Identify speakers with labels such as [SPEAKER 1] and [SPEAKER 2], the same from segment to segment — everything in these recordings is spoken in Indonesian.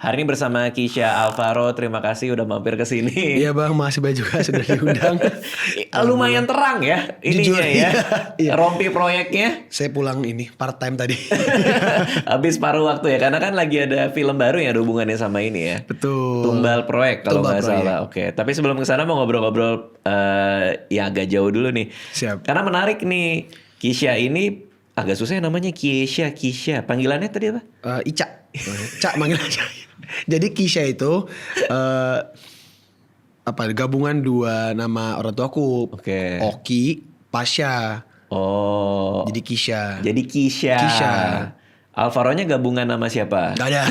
[SPEAKER 1] Hari ini bersama Kisha Alvaro, terima kasih udah mampir ke sini.
[SPEAKER 2] Iya bang, makasih banyak juga sudah diundang.
[SPEAKER 1] Lumayan terang ya ininya
[SPEAKER 2] Jujur,
[SPEAKER 1] ya.
[SPEAKER 2] iya.
[SPEAKER 1] Rompi proyeknya.
[SPEAKER 2] Saya pulang ini part time tadi.
[SPEAKER 1] Habis paruh waktu ya, karena kan lagi ada film baru yang ada hubungannya sama ini ya.
[SPEAKER 2] Betul.
[SPEAKER 1] Tumbal Proyek kalau
[SPEAKER 2] Tumbal
[SPEAKER 1] nggak
[SPEAKER 2] Proyek.
[SPEAKER 1] salah. Oke, tapi sebelum kesana mau ngobrol-ngobrol yang agak jauh dulu nih.
[SPEAKER 2] Siap.
[SPEAKER 1] Karena menarik nih, Kisha ini agak susah ya namanya Kisha. Panggilannya tadi apa?
[SPEAKER 2] Ica. Cak manggil aja. Jadi Kisha itu gabungan dua nama orang tuaku.
[SPEAKER 1] Oke.
[SPEAKER 2] Oki, Pasha.
[SPEAKER 1] Oh.
[SPEAKER 2] Jadi Kisha.
[SPEAKER 1] Jadi Kisha.
[SPEAKER 2] Kisha.
[SPEAKER 1] Alvaro-nya gabungan nama siapa?
[SPEAKER 2] Gak ada.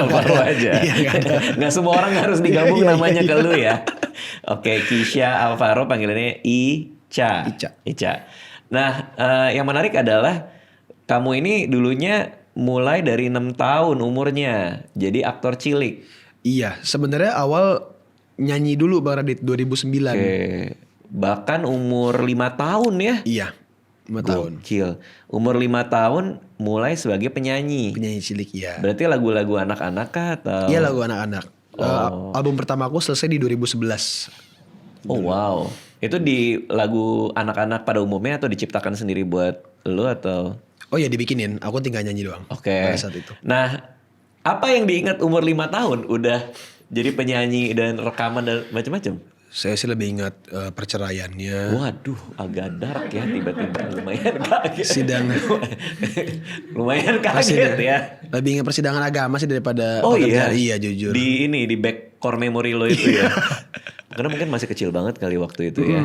[SPEAKER 1] Alvaro aja.
[SPEAKER 2] Iya, gak ada.
[SPEAKER 1] Nggak semua orang harus digabung
[SPEAKER 2] Iya,
[SPEAKER 1] namanya
[SPEAKER 2] iya.
[SPEAKER 1] ke lu ya. Oke, Kisha Alvaro panggilannya Ica. Nah, yang menarik adalah kamu ini dulunya mulai dari 6 tahun umurnya. Jadi aktor cilik.
[SPEAKER 2] Iya, sebenarnya awal nyanyi dulu Bang Radit 2009.
[SPEAKER 1] Oke. Bahkan umur 5 tahun ya.
[SPEAKER 2] Iya, 5 tahun.
[SPEAKER 1] Gokil. Umur 5 tahun mulai sebagai penyanyi.
[SPEAKER 2] Penyanyi cilik ya.
[SPEAKER 1] Berarti lagu-lagu anak-anak kah atau?
[SPEAKER 2] Iya lagu anak-anak. Album pertama aku selesai di 2011.
[SPEAKER 1] Oh wow. Itu di lagu anak-anak pada umumnya atau diciptakan sendiri buat lu atau?
[SPEAKER 2] Oh ya dibikinin, aku tinggal nyanyi doang.
[SPEAKER 1] Oke.
[SPEAKER 2] Pada saat itu.
[SPEAKER 1] Nah, apa yang diingat umur 5 tahun udah jadi penyanyi dan rekaman dan macam-macam?
[SPEAKER 2] Saya sih lebih ingat perceraiannya.
[SPEAKER 1] Waduh, agak dark ya tiba-tiba, lumayan kaget.
[SPEAKER 2] Sidang.
[SPEAKER 1] Lumayan kaget ya.
[SPEAKER 2] Lebih ingat persidangan agama sih daripada
[SPEAKER 1] Oh iya.
[SPEAKER 2] pekerjaan. Iya jujur.
[SPEAKER 1] Di back core memory lo itu ya. Karena mungkin masih kecil banget kali waktu itu ya.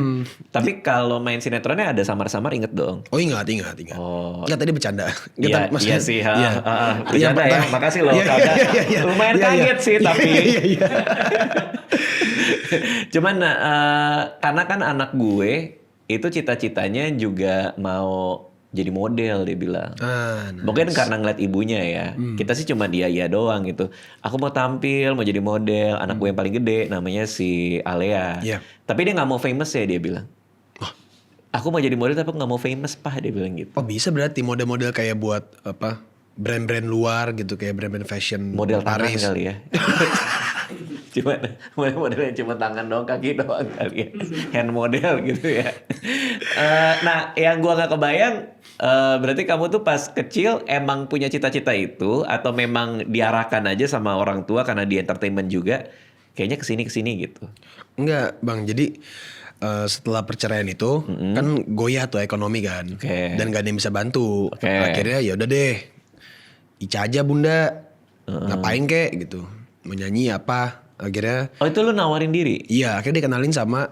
[SPEAKER 1] Tapi kalau main sinetronnya ada samar-samar inget dong.
[SPEAKER 2] Oh ingat.
[SPEAKER 1] Oh.
[SPEAKER 2] Enggak tadi bercanda.
[SPEAKER 1] Iya, iya sih. Bercanda
[SPEAKER 2] Iya,
[SPEAKER 1] ya. Makasih loh
[SPEAKER 2] iya,
[SPEAKER 1] kakak.
[SPEAKER 2] iya.
[SPEAKER 1] Lumayan
[SPEAKER 2] Iya,
[SPEAKER 1] kaget
[SPEAKER 2] iya.
[SPEAKER 1] sih tapi.
[SPEAKER 2] Iya.
[SPEAKER 1] Cuman karena kan anak gue itu cita-citanya juga mau jadi model dia bilang.
[SPEAKER 2] Nice.
[SPEAKER 1] Mungkin karena ngeliat ibunya ya. Kita sih cuma dia doang gitu. Aku mau tampil, mau jadi model. Anak gue yang paling gede namanya si Alea.
[SPEAKER 2] Iya.
[SPEAKER 1] Tapi dia nggak mau famous ya dia bilang. Aku mau jadi model tapi nggak mau famous pak dia bilang gitu.
[SPEAKER 2] Oh bisa berarti model-model kayak buat apa? Brand-brand luar gitu kayak brand-brand fashion.
[SPEAKER 1] Model tangan
[SPEAKER 2] Paris.
[SPEAKER 1] kali ya. Cuma modelnya cuma tangan doang, kaki doang kali ya. Hand model gitu ya. Nah yang gua nggak kebayang berarti kamu tuh pas kecil emang punya cita-cita itu atau memang diarahkan aja sama orang tua karena di entertainment juga kayaknya kesini gitu.
[SPEAKER 2] Enggak bang, jadi setelah perceraian itu kan goyah tuh ekonomi kan.
[SPEAKER 1] Oke.
[SPEAKER 2] Dan gak ada yang bisa bantu.
[SPEAKER 1] Oke.
[SPEAKER 2] Akhirnya ya udah deh, Ica aja bunda, ngapain kek gitu, mau nyanyi apa. Akhirnya
[SPEAKER 1] Oh itu lu nawarin diri?
[SPEAKER 2] iya, akhirnya dikenalin sama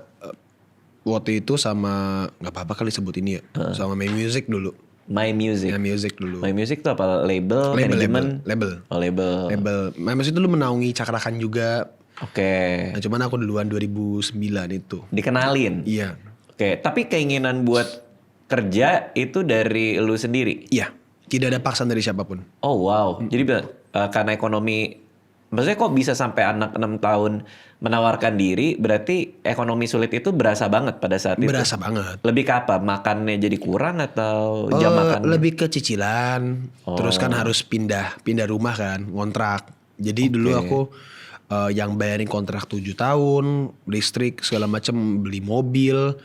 [SPEAKER 2] waktu itu sama nggak apa-apa kali sebut ini ya, sama My Music dulu.
[SPEAKER 1] My Music.
[SPEAKER 2] My Music dulu.
[SPEAKER 1] My Music tuh apa? Label? Manajemen?
[SPEAKER 2] Label.
[SPEAKER 1] Oh label.
[SPEAKER 2] My Music dulu menaungi Cakrakan juga.
[SPEAKER 1] Oke.
[SPEAKER 2] Nah cuman aku duluan 2009 itu.
[SPEAKER 1] Dikenalin?
[SPEAKER 2] Iya.
[SPEAKER 1] Oke, tapi keinginan buat kerja itu dari lu sendiri?
[SPEAKER 2] Iya. Tidak ada paksaan dari siapapun.
[SPEAKER 1] Oh wow, jadi karena ekonomi, maksudnya kok bisa sampai anak 6 tahun menawarkan diri, berarti ekonomi sulit itu berasa banget pada saat itu?
[SPEAKER 2] Berasa banget.
[SPEAKER 1] Lebih ke apa? Makannya jadi kurang atau jam makan?
[SPEAKER 2] Lebih ke cicilan. Terus kan harus pindah rumah kan, ngontrak. Jadi dulu aku yang bayarin kontrak 7 tahun, listrik segala macam, beli mobil,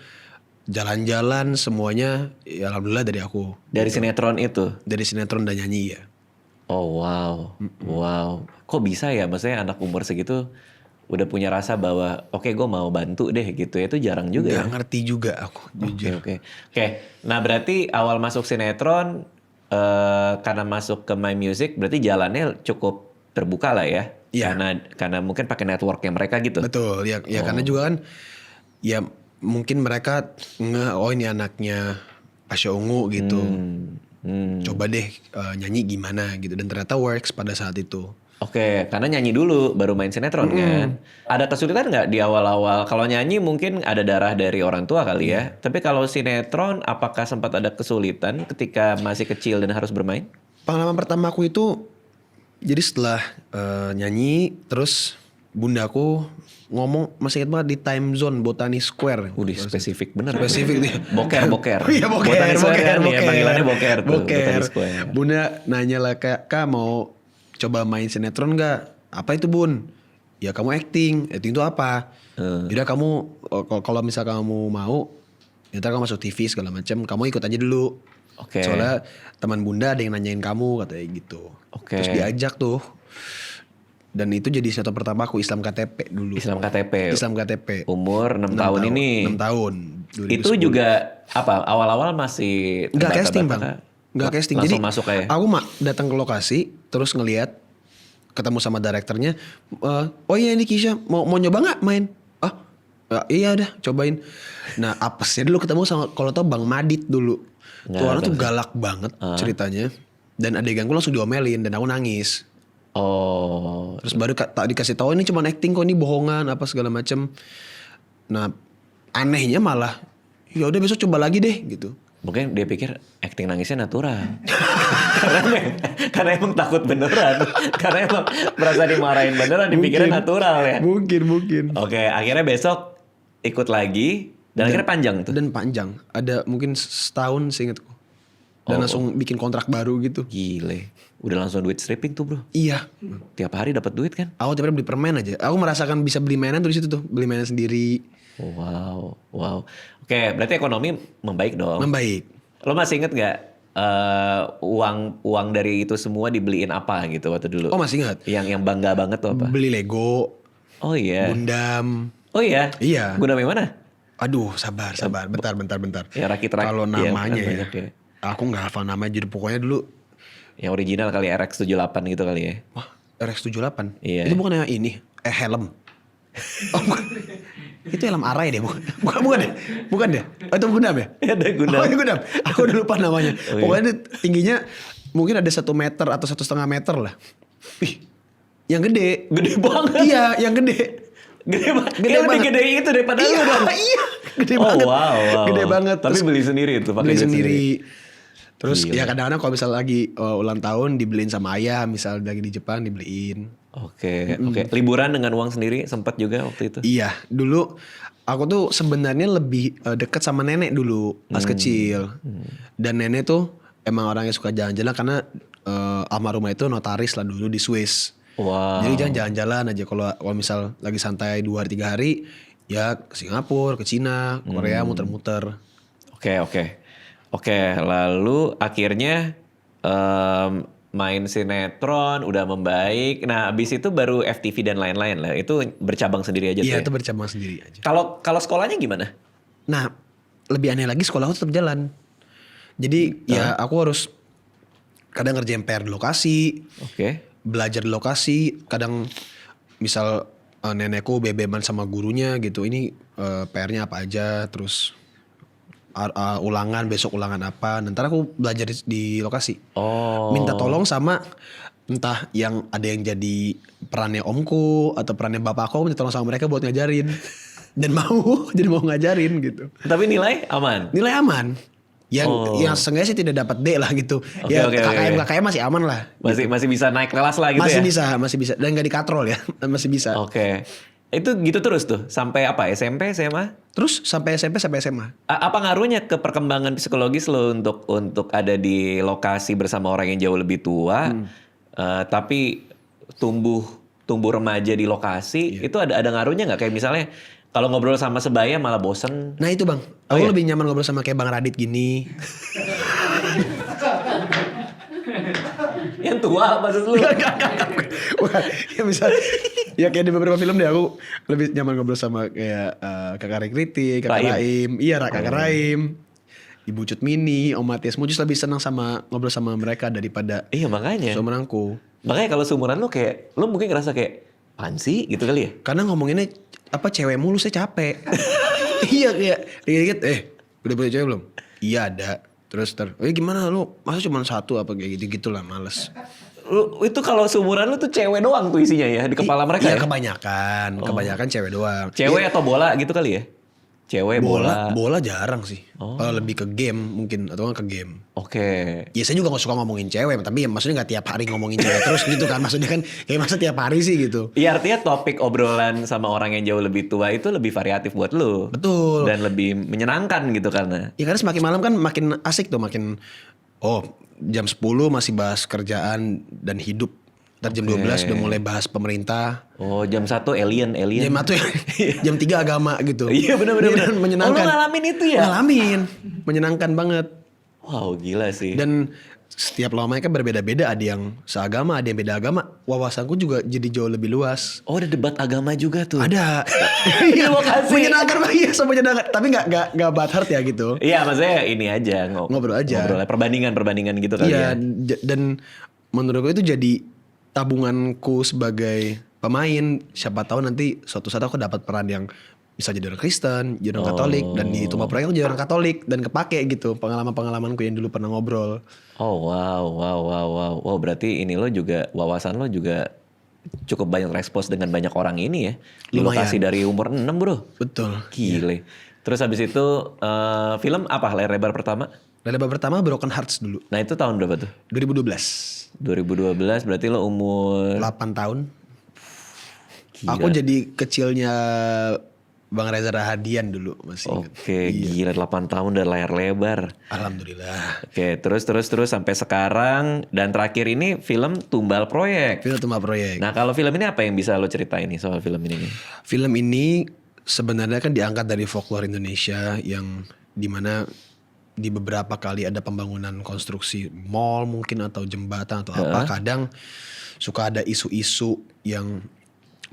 [SPEAKER 2] jalan-jalan semuanya ya alhamdulillah dari aku.
[SPEAKER 1] Dari sinetron itu?
[SPEAKER 2] Dari sinetron dan nyanyi ya.
[SPEAKER 1] Oh wow, wow. Kok bisa ya? Maksudnya anak umur segitu udah punya rasa bahwa oke, gue mau bantu deh gitu ya. Itu jarang juga
[SPEAKER 2] Gak ngerti juga aku jujur.
[SPEAKER 1] Oke. Nah berarti awal masuk sinetron karena masuk ke My Music berarti jalannya cukup terbuka lah ya?
[SPEAKER 2] Iya.
[SPEAKER 1] Karena mungkin pakai networknya mereka gitu.
[SPEAKER 2] Betul ya, karena juga kan ya mungkin mereka oh ini anaknya Pasha Ungu gitu. Coba deh nyanyi gimana gitu, dan ternyata works pada saat itu.
[SPEAKER 1] Oke, karena nyanyi dulu baru main sinetron kan. Ada kesulitan nggak di awal-awal? Kalau nyanyi mungkin ada darah dari orang tua kali ya. Tapi kalau sinetron apakah sempat ada kesulitan ketika masih kecil dan harus bermain?
[SPEAKER 2] Pengalaman pertama aku itu jadi setelah nyanyi terus bundaku ngomong, masih ingat banget, di Time Zone Botani Square.
[SPEAKER 1] Udah spesifik bener.
[SPEAKER 2] Spesifik nih.
[SPEAKER 1] Boker.
[SPEAKER 2] Oh iya boker.
[SPEAKER 1] Botani Square kan ya, panggilannya boker tuh.
[SPEAKER 2] Boker.
[SPEAKER 1] Botani Square.
[SPEAKER 2] Bunda nanya lah, kak mau coba main sinetron nggak? Apa itu Bun? Ya kamu acting itu apa? Yaudah kamu kalau misal kamu mau, ya ntar kamu masuk TV segala macam, kamu ikut aja dulu.
[SPEAKER 1] Oke.
[SPEAKER 2] Soalnya teman bunda ada yang nanyain kamu katanya gitu.
[SPEAKER 1] Oke.
[SPEAKER 2] Terus diajak tuh. Dan itu jadi sinetron pertama aku Islam KTP dulu.
[SPEAKER 1] Islam KTP.
[SPEAKER 2] Islam KTP.
[SPEAKER 1] Umur 6 tahun ini.
[SPEAKER 2] 6 tahun.
[SPEAKER 1] Itu
[SPEAKER 2] 2010.
[SPEAKER 1] juga apa? Awal-awal masih
[SPEAKER 2] Nggak casting
[SPEAKER 1] terbata-bata
[SPEAKER 2] bang.
[SPEAKER 1] kah?
[SPEAKER 2] Nggak casting.
[SPEAKER 1] Langsung
[SPEAKER 2] Jadi
[SPEAKER 1] masuk kayak.
[SPEAKER 2] aku datang ke lokasi terus ngelihat, ketemu sama direkturnya. Oh iya ini Kisha mau nyoba nggak main? Ah iya udah cobain. Nah apesnya dulu ketemu sama, kalau tau Bang Madit dulu. Tuh orang tuh galak banget ceritanya. Dan adeganku langsung diomelin dan aku nangis.
[SPEAKER 1] Oh.
[SPEAKER 2] Terus baru tak dikasih tahu ini cuma acting kok, ini bohongan apa segala macem. Nah anehnya malah ya udah besok coba lagi deh gitu.
[SPEAKER 1] Mungkin dia pikir acting nangisnya natural. karena emang takut beneran. Karena emang merasa dimarahin beneran, dipikirnya natural ya.
[SPEAKER 2] Mungkin.
[SPEAKER 1] Oke, akhirnya besok ikut lagi dan akhirnya panjang tuh.
[SPEAKER 2] Dan panjang. Ada mungkin setahun seingatku. Dan langsung bikin kontrak baru gitu.
[SPEAKER 1] Gile. Udah langsung duit stripping tuh, Bro.
[SPEAKER 2] Iya.
[SPEAKER 1] Tiap hari dapat duit kan?
[SPEAKER 2] Aku tiap hari beli permen aja. Aku merasakan bisa beli mainan tuh di situ tuh. Beli mainan sendiri.
[SPEAKER 1] Wow. Oke, berarti ekonomi membaik dong.
[SPEAKER 2] Membaik.
[SPEAKER 1] Lo masih inget gak uang dari itu semua dibeliin apa gitu waktu dulu?
[SPEAKER 2] Oh masih ingat.
[SPEAKER 1] Yang bangga banget tuh apa?
[SPEAKER 2] Beli Lego.
[SPEAKER 1] Oh iya.
[SPEAKER 2] Gundam.
[SPEAKER 1] Oh iya.
[SPEAKER 2] Iya.
[SPEAKER 1] Gundam yang mana?
[SPEAKER 2] Aduh sabar. Bentar.
[SPEAKER 1] Ya rakit-rakit.
[SPEAKER 2] Kalau
[SPEAKER 1] yang
[SPEAKER 2] namanya ya.
[SPEAKER 1] banyak ya.
[SPEAKER 2] Aku gak hafal namanya. Jadi pokoknya dulu.
[SPEAKER 1] Yang original kali RX-78 gitu kali ya.
[SPEAKER 2] Wah RX-78.
[SPEAKER 1] Iya.
[SPEAKER 2] Itu bukan yang ini. Helm. Oh bukan. Itu helm Arai deh. Bukan deh. Oh, itu Gundam ya?
[SPEAKER 1] Ada Gundam.
[SPEAKER 2] Oh itu Gundam. Aku udah lupa namanya.
[SPEAKER 1] Oh, iya.
[SPEAKER 2] Pokoknya itu tingginya mungkin ada 1 meter atau 1,5 meter lah. Ih, yang gede.
[SPEAKER 1] Gede banget.
[SPEAKER 2] Iya, yang gede.
[SPEAKER 1] Gede banget.
[SPEAKER 2] Gede
[SPEAKER 1] Kayak lebih
[SPEAKER 2] banget.
[SPEAKER 1] gede itu daripada lu dong.
[SPEAKER 2] Iya, gede
[SPEAKER 1] Oh
[SPEAKER 2] banget.
[SPEAKER 1] wow.
[SPEAKER 2] Gede banget.
[SPEAKER 1] Tapi
[SPEAKER 2] Terus
[SPEAKER 1] beli sendiri itu pakai
[SPEAKER 2] beli
[SPEAKER 1] duit
[SPEAKER 2] sendiri. Terus
[SPEAKER 1] Gila.
[SPEAKER 2] ya kadang-kadang kalau misal lagi ulang tahun dibeliin sama ayah, misal lagi di Jepang dibeliin.
[SPEAKER 1] Oke. Liburan dengan uang sendiri sempat juga waktu itu.
[SPEAKER 2] Iya, dulu aku tuh sebenarnya lebih deket sama nenek dulu pas kecil. Dan nenek tuh emang orang yang suka jalan-jalan karena almarhumah itu notaris lah dulu di Swiss.
[SPEAKER 1] Wow.
[SPEAKER 2] Jadi jangan jalan-jalan aja kalau misal lagi santai 2 hari 3 hari ya ke Singapura, ke Cina, Korea muter-muter.
[SPEAKER 1] Oke, lalu akhirnya main sinetron udah membaik. Nah, abis itu baru FTV dan lain-lain lah. Itu bercabang sendiri aja
[SPEAKER 2] Iya,
[SPEAKER 1] tuh.
[SPEAKER 2] itu bercabang sendiri aja.
[SPEAKER 1] Kalau sekolahnya gimana?
[SPEAKER 2] Nah, lebih aneh lagi sekolah aku tetap jalan. Jadi ya aku harus kadang ngerjain PR di lokasi,
[SPEAKER 1] Oke.
[SPEAKER 2] belajar di lokasi, kadang misal nenekku bebeman sama gurunya gitu. Ini PR-nya apa aja, terus ulangan besok ulangan apa. Ntar aku belajar di lokasi.
[SPEAKER 1] Oh.
[SPEAKER 2] Minta tolong sama entah yang ada yang jadi perannya omku atau perannya bapakku, minta tolong sama mereka buat ngajarin. Dan jadi mau ngajarin gitu.
[SPEAKER 1] Tapi nilai aman.
[SPEAKER 2] Nilai aman. Yang seenggaknya sih tidak dapat D lah gitu.
[SPEAKER 1] Oke,
[SPEAKER 2] ya
[SPEAKER 1] oke.
[SPEAKER 2] KKM masih aman lah.
[SPEAKER 1] Masih bisa naik kelas lah gitu
[SPEAKER 2] Masih
[SPEAKER 1] ya.
[SPEAKER 2] masih bisa. Dan gak dikatrol ya. Masih bisa.
[SPEAKER 1] Oke. Itu gitu terus tuh sampai apa? SMP, SMA?
[SPEAKER 2] Terus sampai SMP sampai SMA.
[SPEAKER 1] Apa ngaruhnya ke perkembangan psikologis lo untuk ada di lokasi bersama orang yang jauh lebih tua, tapi tumbuh remaja di lokasi itu ada ngaruhnya nggak? Kayak misalnya kalau ngobrol sama sebaya malah bosen.
[SPEAKER 2] Nah itu bang, aku lebih nyaman ngobrol sama kayak Bang Radit gini.
[SPEAKER 1] Yang tua maksud lu?
[SPEAKER 2] Wah, ya bisa. Ya kayak di beberapa film deh aku lebih nyaman ngobrol sama kayak Kakak Rekriti, Kakak Raim. Iya Kakak Raim. Ibu Cut Mini, Om Matias Mujus lebih senang sama ngobrol sama mereka daripada
[SPEAKER 1] Iya makanya.
[SPEAKER 2] seumuranku.
[SPEAKER 1] Makanya kalau seumuran lu kayak lu mungkin ngerasa kayak apaan sih gitu kali ya?
[SPEAKER 2] Karena ngomonginnya apa cewek mulu saya capek. Iya kayak dikit-dikit udah punya cewek belum? Iya ada. Terus gimana lu? Masa cuma satu apa kayak gitu-gitu lah males.
[SPEAKER 1] Lu itu kalau seumuran lu tuh cewek doang tuh isinya ya di kepala mereka
[SPEAKER 2] Iya
[SPEAKER 1] ya?
[SPEAKER 2] kebanyakan cewek doang.
[SPEAKER 1] Cewek atau bola gitu kali ya? Cewek bola.
[SPEAKER 2] Bola jarang sih. Lebih ke game mungkin atau ke game.
[SPEAKER 1] Oke.
[SPEAKER 2] Ya saya juga gak suka ngomongin cewek, tapi ya maksudnya gak tiap hari ngomongin cewek terus gitu kan. Maksudnya kan kayak masa tiap hari sih gitu.
[SPEAKER 1] Iya artinya topik obrolan sama orang yang jauh lebih tua itu lebih variatif buat lu.
[SPEAKER 2] Betul.
[SPEAKER 1] Dan lebih menyenangkan gitu karena.
[SPEAKER 2] Ya karena semakin malam kan makin asik tuh, makin jam 10 masih bahas kerjaan dan hidup. Ntar jam 12 udah mulai bahas pemerintah.
[SPEAKER 1] Oh, jam 1 alien.
[SPEAKER 2] Jam 1 jam 3 agama gitu.
[SPEAKER 1] Iya benar.
[SPEAKER 2] Menyenangkan.
[SPEAKER 1] Oh, lu ngalamin itu ya?
[SPEAKER 2] Ngalamin. Menyenangkan banget.
[SPEAKER 1] Wow, gila sih.
[SPEAKER 2] Dan setiap lama kan berbeda-beda, ada yang seagama, ada yang beda agama. Wawasanku juga jadi jauh lebih luas.
[SPEAKER 1] Oh, ada debat agama juga tuh.
[SPEAKER 2] Ada.
[SPEAKER 1] Terima kasih.
[SPEAKER 2] Menyenangkan banget, iya, menyenangkan. Tapi nggak bad heart ya gitu.
[SPEAKER 1] Iya, maksudnya ini aja
[SPEAKER 2] Ngobrol aja.
[SPEAKER 1] Ngobrol perbandingan gitu kali
[SPEAKER 2] Iya,
[SPEAKER 1] ya.
[SPEAKER 2] dan menurutku itu jadi tabunganku sebagai pemain. Siapa tahu nanti suatu saat aku dapat peran yang bisa jadi orang Kristen, jadi orang Katolik, dan di Tumpah Proyek aku jadi orang Katolik dan kepake gitu pengalaman-pengalamanku yang dulu pernah ngobrol.
[SPEAKER 1] Oh wow. Wow, berarti ini lo juga wawasan lo juga cukup banyak respons dengan banyak orang ini ya. Di
[SPEAKER 2] Lumayan.
[SPEAKER 1] lokasi dari umur 6 bro.
[SPEAKER 2] Betul.
[SPEAKER 1] Gile. Terus habis itu film apa layar lebar pertama?
[SPEAKER 2] Layar lebar pertama Broken Hearts dulu.
[SPEAKER 1] Nah itu tahun berapa tuh?
[SPEAKER 2] 2012.
[SPEAKER 1] 2012 berarti lo umur
[SPEAKER 2] 8 tahun.
[SPEAKER 1] Gila.
[SPEAKER 2] Aku jadi kecilnya Bang Reza Rahadian dulu masih ingat.
[SPEAKER 1] Oke, gila 8 tahun dan layar lebar.
[SPEAKER 2] Alhamdulillah.
[SPEAKER 1] Oke, terus sampai sekarang dan terakhir ini film Tumbal Proyek.
[SPEAKER 2] Film Tumpah Proyek.
[SPEAKER 1] Nah, kalau film ini apa yang bisa lo ceritain nih soal film ini nih?
[SPEAKER 2] Film ini sebenarnya kan diangkat dari folklore Indonesia yang dimana di beberapa kali ada pembangunan konstruksi mall mungkin atau jembatan atau apa, kadang suka ada isu-isu yang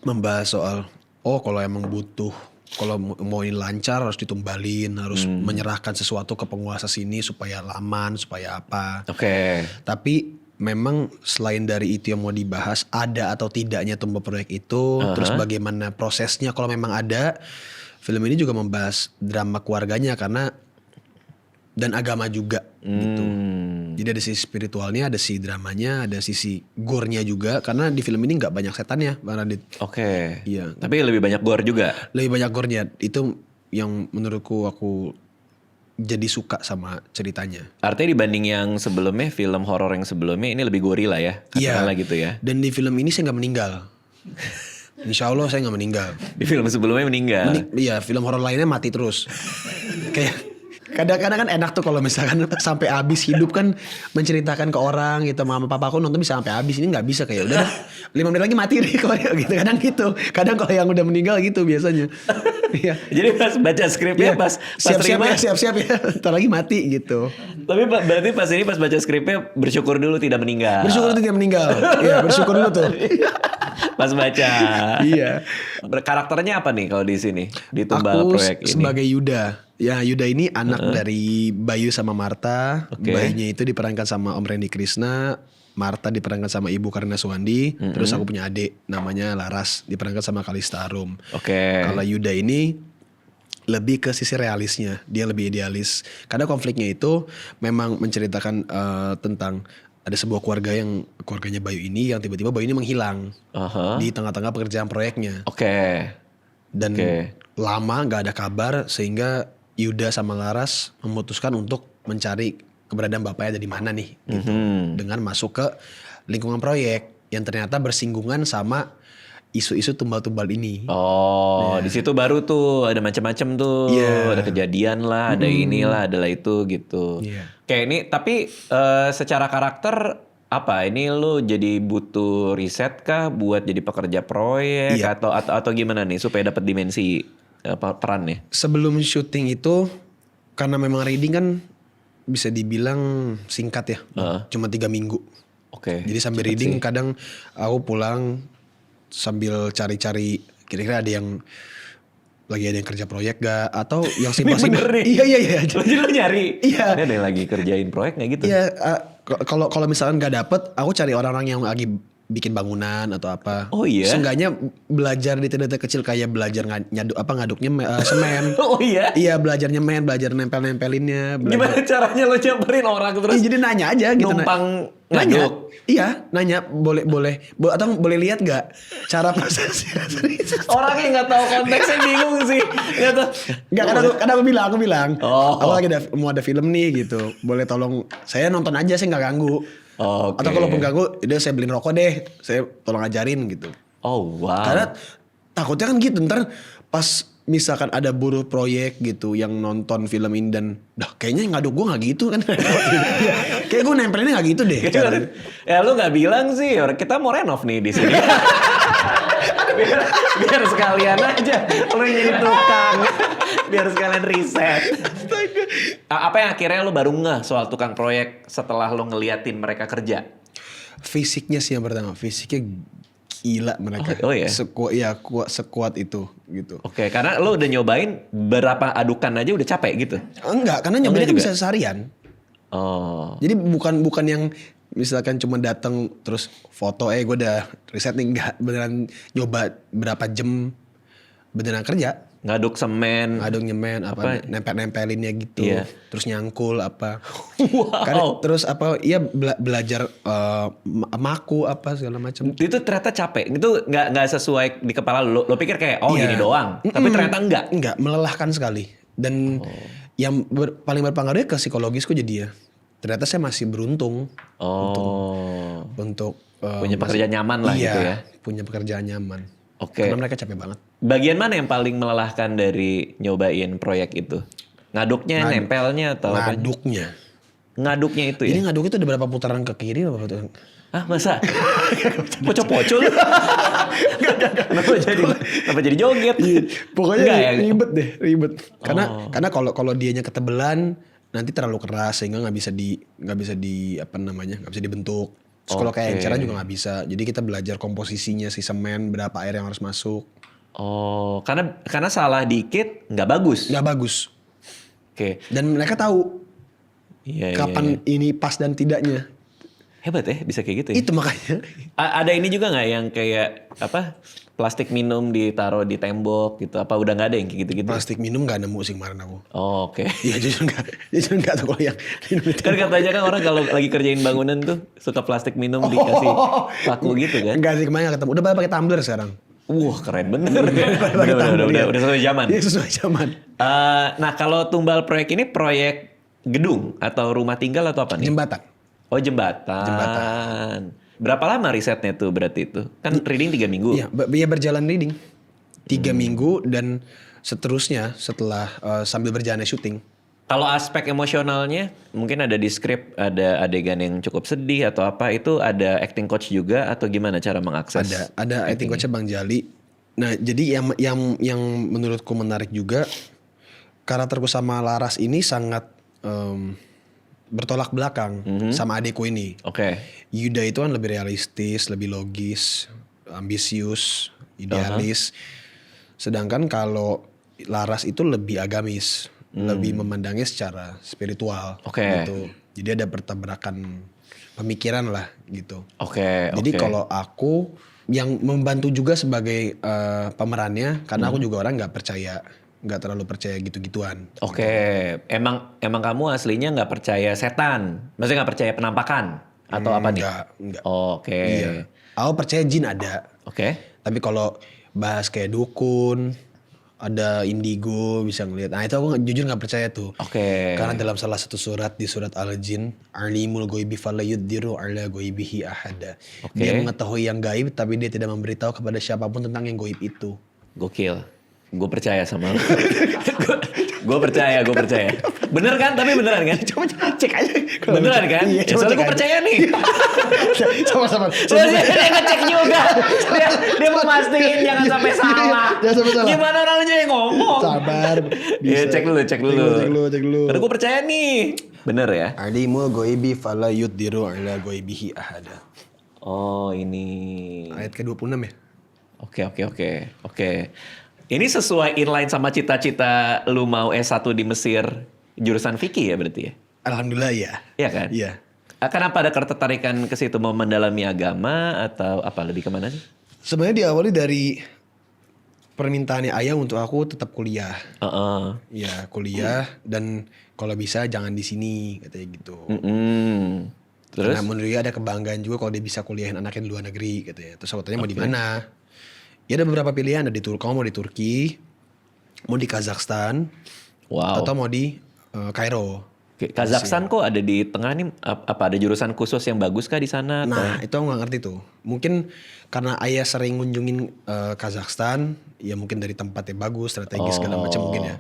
[SPEAKER 2] membahas soal kalau emang butuh, kalau mau ini lancar harus ditumbalin, harus menyerahkan sesuatu ke penguasa sini supaya laman, supaya apa.
[SPEAKER 1] Oke.
[SPEAKER 2] Tapi memang selain dari itu yang mau dibahas, ada atau tidaknya Tumpah Proyek itu, terus bagaimana prosesnya kalau memang ada. Film ini juga membahas drama keluarganya dan agama juga gitu. Jadi ada sisi spiritualnya, ada sisi dramanya, ada sisi gore-nya juga. Karena di film ini nggak banyak setannya, Bang Radit.
[SPEAKER 1] Oke.
[SPEAKER 2] Iya.
[SPEAKER 1] Tapi lebih banyak gore juga.
[SPEAKER 2] Lebih banyak gore-nya. Itu yang menurutku aku jadi suka sama ceritanya.
[SPEAKER 1] Artinya dibanding yang sebelumnya, film horor yang sebelumnya ini lebih gorila ya? Katakanlah gitu ya.
[SPEAKER 2] Dan di film ini saya nggak meninggal. Insya Allah saya nggak meninggal.
[SPEAKER 1] Di film sebelumnya meninggal.
[SPEAKER 2] Iya, film horor lainnya mati terus. Kayak kadang-kadang kan enak tuh kalau misalkan sampai habis hidup kan menceritakan ke orang gitu, mama papa aku nonton bisa sampai habis, ini nggak bisa, kayak udah 5 menit lagi mati deh kalau gitu. Kadang gitu. Kadang kalau yang udah meninggal gitu biasanya. Iya.
[SPEAKER 1] Jadi pas baca skripnya pas
[SPEAKER 2] siap-siap ya. Ntar lagi mati gitu.
[SPEAKER 1] Tapi berarti pas baca skripnya bersyukur dulu tidak meninggal.
[SPEAKER 2] Bersyukur tuh dia meninggal. Iya, bersyukur dulu tuh.
[SPEAKER 1] Pas baca.
[SPEAKER 2] Iya.
[SPEAKER 1] Karakternya apa nih kalau di sini di Tumbal
[SPEAKER 2] Aku
[SPEAKER 1] Proyek ini?
[SPEAKER 2] sebagai Yuda. Ya, Yuda ini anak dari Bayu sama Marta.
[SPEAKER 1] Oke.
[SPEAKER 2] Bayinya itu diperankan sama Om Randy Krishna. Marta diperankan sama Ibu Karina Suwandi. Terus aku punya adik namanya Laras, diperankan sama Kalista Arum.
[SPEAKER 1] Oke.
[SPEAKER 2] Kalau Yuda ini lebih ke sisi realisnya, dia lebih idealis. Karena konfliknya itu memang menceritakan tentang ada sebuah keluarganya Bayu ini yang tiba-tiba Bayu ini menghilang di tengah-tengah pekerjaan proyeknya.
[SPEAKER 1] Oke.
[SPEAKER 2] Dan lama nggak ada kabar sehingga Yuda sama Laras memutuskan untuk mencari keberadaan bapaknya ada di mana nih gitu. Dengan masuk ke lingkungan proyek yang ternyata bersinggungan sama isu-isu tumbal-tumbal ini.
[SPEAKER 1] Oh, di situ baru tuh ada macam-macam tuh.
[SPEAKER 2] Iya.
[SPEAKER 1] Ada kejadian lah, ada inilah, adalah itu gitu.
[SPEAKER 2] Iya.
[SPEAKER 1] Kayak ini tapi secara karakter apa? Ini lu jadi butuh riset kah buat jadi pekerja proyek
[SPEAKER 2] Iya.
[SPEAKER 1] atau gimana nih supaya dapat dimensi perannya?
[SPEAKER 2] Sebelum syuting itu karena memang reading kan bisa dibilang singkat ya, cuma 3 minggu.
[SPEAKER 1] Oke.
[SPEAKER 2] Jadi sambil reading kadang aku pulang sambil cari-cari kira-kira ada yang kerja proyek gak atau yang simpel-simpel.
[SPEAKER 1] Bener nih.
[SPEAKER 2] Iya.
[SPEAKER 1] Jadi lu nyari.
[SPEAKER 2] Iya.
[SPEAKER 1] Ini ada yang lagi kerjain proyek nggak gitu?
[SPEAKER 2] Iya, kalau misalkan nggak dapet, aku cari orang-orang yang lagi bikin bangunan atau apa.
[SPEAKER 1] Oh iya?
[SPEAKER 2] Seenggaknya belajar di detail kecil kayak belajar ngaduknya semen.
[SPEAKER 1] Oh iya?
[SPEAKER 2] Iya, belajar nyemen, belajar nempel-nempelinnya.
[SPEAKER 1] Gimana caranya lo nyamperin orang terus?
[SPEAKER 2] Iya, jadi nanya aja gitu.
[SPEAKER 1] Numpang
[SPEAKER 2] nanya.
[SPEAKER 1] ngaduk?
[SPEAKER 2] Iya, nanya boleh atau boleh lihat nggak cara prosesnya.
[SPEAKER 1] Orang yang nggak tahu konteksnya bingung sih. Nggak tahu.
[SPEAKER 2] Nggak, kadang aku bilang.
[SPEAKER 1] Oh.
[SPEAKER 2] Aku lagi mau ada film nih gitu. Boleh tolong saya nonton aja, saya nggak ganggu.
[SPEAKER 1] Oke.
[SPEAKER 2] Atau kalau pengganggu, udah saya beliin rokok deh, saya tolong ajarin gitu.
[SPEAKER 1] Oh wow.
[SPEAKER 2] Karena takutnya kan gitu, ntar pas misalkan ada buruh proyek gitu yang nonton film ini dan kayaknya ngaduk gue nggak gitu kan. Kayak gue nempelinnya nggak gitu deh caranya.
[SPEAKER 1] Ya lu nggak bilang sih, kita mau renov nih di sini. biar sekalian aja lu yang jadi tukang. Biar sekalian riset. Apa yang akhirnya lu baru ngeh soal tukang proyek setelah lu ngeliatin mereka kerja?
[SPEAKER 2] Fisiknya sih yang pertama, fisiknya gila mereka.
[SPEAKER 1] Oh ya?
[SPEAKER 2] Sekuat itu gitu.
[SPEAKER 1] Oke, karena lu udah nyobain berapa adukan aja udah capek gitu?
[SPEAKER 2] Enggak, karena nyobainnya kan bisa seharian.
[SPEAKER 1] Oh.
[SPEAKER 2] Jadi bukan yang misalkan cuma datang terus foto gue udah riset nih, enggak, beneran nyoba berapa jam beneran kerja.
[SPEAKER 1] Ngaduk semen.
[SPEAKER 2] Ngaduk nyemen apa nempel-nempelinnya gitu.
[SPEAKER 1] Iya.
[SPEAKER 2] Terus nyangkul apa.
[SPEAKER 1] Wow.
[SPEAKER 2] Karena, terus apa belajar maku apa segala macam.
[SPEAKER 1] Itu ternyata capek. Itu nggak sesuai di kepala lu. Lo pikir kayak gini doang. Tapi ternyata enggak.
[SPEAKER 2] Enggak, melelahkan sekali. Dan yang paling berpengaruh ke psikologisku jadi ya. Ternyata saya masih beruntung untuk
[SPEAKER 1] punya pekerjaan nyaman lah gitu ya.
[SPEAKER 2] Punya pekerjaan nyaman.
[SPEAKER 1] Oke.
[SPEAKER 2] Karena mereka capek banget.
[SPEAKER 1] Bagian mana yang paling melelahkan dari nyobain proyek itu? Ngaduknya, nempelnya atau apa? Ngaduknya itu ya?
[SPEAKER 2] Jadi ngaduk itu ada berapa putaran ke kiri berapa putaran?
[SPEAKER 1] Ah masa? Poco-poco lu? Kenapa jadi joget?
[SPEAKER 2] Pokoknya ribet. Karena kalau dianya ketebelan nanti terlalu keras sehingga nggak bisa dibentuk. Terus kalau kayak enceran juga nggak bisa. Jadi kita belajar komposisinya si semen, berapa air yang harus masuk.
[SPEAKER 1] Oh, karena salah dikit nggak bagus.
[SPEAKER 2] Nggak bagus.
[SPEAKER 1] Oke.
[SPEAKER 2] Dan mereka tahu kapan ini pas dan tidaknya.
[SPEAKER 1] Hebat ya, bisa kayak gitu ya.
[SPEAKER 2] Itu makanya.
[SPEAKER 1] Ada ini juga nggak yang kayak plastik minum ditaruh di tembok gitu? Apa udah nggak ada yang kayak gitu-gitu?
[SPEAKER 2] Plastik minum nggak nemu sih kemarin aku.
[SPEAKER 1] Oh, oke.
[SPEAKER 2] Iya jujur nggak tuh kalau yang minum di
[SPEAKER 1] Kan katanya kan orang kalau lagi kerjain bangunan tuh suka plastik minum dikasih paku gitu kan?
[SPEAKER 2] Enggak sih kemarin nggak ketemu. Udah pada pakai tumbler sekarang.
[SPEAKER 1] Wah keren bener. Udah sesuai zaman.
[SPEAKER 2] Iya sesuai zaman.
[SPEAKER 1] Nah kalau tumbal proyek ini proyek gedung atau rumah tinggal atau apa nih?
[SPEAKER 2] Jembatan.
[SPEAKER 1] Oh jembatan. Berapa lama risetnya tuh berarti itu? Kan reading 3 minggu.
[SPEAKER 2] Iya berjalan reading. 3 minggu dan seterusnya setelah sambil berjalannya syuting.
[SPEAKER 1] Kalau aspek emosionalnya mungkin ada di skrip, ada adegan yang cukup sedih atau apa, itu ada acting coach juga atau gimana cara mengakses?
[SPEAKER 2] Ada acting coachnya Bang Jali. Nah jadi yang menurutku menarik juga karakterku sama Laras ini sangat bertolak belakang sama adekku ini.
[SPEAKER 1] Oke.
[SPEAKER 2] Yuda itu kan lebih realistis, lebih logis, ambisius, idealis. Sedangkan kalau Laras itu lebih agamis. Lebih memandangnya secara spiritual gitu. Jadi ada pertabrakan pemikiran lah gitu. Jadi kalau aku yang membantu juga sebagai pemerannya karena aku juga orang nggak terlalu percaya gitu-gituan.
[SPEAKER 1] Emang kamu aslinya nggak percaya setan? Maksudnya nggak percaya penampakan atau apa nih?
[SPEAKER 2] Enggak.
[SPEAKER 1] Iya.
[SPEAKER 2] Aku percaya jin ada. Tapi kalau bahas kayak dukun, ada indigo bisa ngeliat. Nah itu aku jujur nggak percaya tuh. Karena dalam salah satu surat di surat Al-Jin, alimul ghaibi fala yudhiru ala ghaibihi ahada. Dia mengetahui yang gaib tapi dia tidak memberitahu kepada siapapun tentang yang gaib itu.
[SPEAKER 1] Gokil. Gue percaya sama lu. Gue percaya. Bener kan? Tapi beneran kan?
[SPEAKER 2] Coba cek aja.
[SPEAKER 1] Beneran kan?
[SPEAKER 2] Iya,
[SPEAKER 1] soalnya gue percaya nih.
[SPEAKER 2] Sama-sama.
[SPEAKER 1] Soalnya dia ngecek juga. Dia mau mastiin jangan sampai salah.
[SPEAKER 2] Jangan sampai salah.
[SPEAKER 1] Gimana orang aja yang ngomong?
[SPEAKER 2] Sabar.
[SPEAKER 1] Iya cek dulu.
[SPEAKER 2] Cek dulu.
[SPEAKER 1] Karena gue percaya nih. Bener ya?
[SPEAKER 2] Alimul ghaibi fala yudhiru ala ghaibihi ahada.
[SPEAKER 1] Oh ini.
[SPEAKER 2] Ayat ke-26 ya?
[SPEAKER 1] Oke. Ini sesuai inline sama cita-cita lu mau S1 di Mesir jurusan fikih ya berarti ya?
[SPEAKER 2] Alhamdulillah ya.
[SPEAKER 1] Iya kan?
[SPEAKER 2] Iya.
[SPEAKER 1] Kenapa ada ketertarikan ke situ, mau mendalami agama atau apa, lebih kemana sih?
[SPEAKER 2] Sebenarnya diawali dari permintaannya ayah untuk aku tetap kuliah. Iya kuliah dan kalau bisa jangan di sini katanya gitu.
[SPEAKER 1] Terus?
[SPEAKER 2] Karena menurut dia ada kebanggaan juga kalau dia bisa kuliahin anaknya di luar negeri katanya. Terus aku tanya mau di mana? Ya ada beberapa pilihan, ada di Turki. Kamu mau di Turki, mau di Kazakhstan, atau mau di Kairo.
[SPEAKER 1] Kazakhstan kok ada di tengah nih? Apa ada jurusan khusus yang bagus kah di sana?
[SPEAKER 2] Nah itu aku nggak ngerti tuh. Mungkin karena ayah sering ngunjungin Kazakhstan, ya mungkin dari tempatnya bagus, strategi segala macam mungkin ya.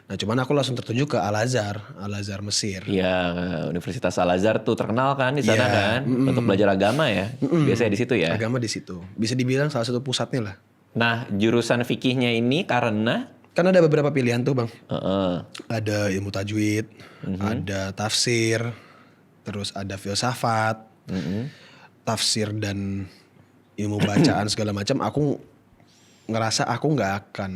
[SPEAKER 2] Nah cuman aku langsung tertuju ke Al Azhar Mesir.
[SPEAKER 1] Iya, Universitas Al Azhar tuh terkenal kan di sana
[SPEAKER 2] Iya,
[SPEAKER 1] kan untuk belajar agama ya. Biasanya di situ ya.
[SPEAKER 2] Agama di situ. Bisa dibilang salah satu pusatnya lah.
[SPEAKER 1] Nah, jurusan fikihnya ini karena
[SPEAKER 2] Kan ada beberapa pilihan tuh bang.
[SPEAKER 1] Heeh.
[SPEAKER 2] Ada ilmu tajwid, ada tafsir, terus ada filsafat, tafsir dan ilmu bacaan segala macam. Aku ngerasa aku nggak akan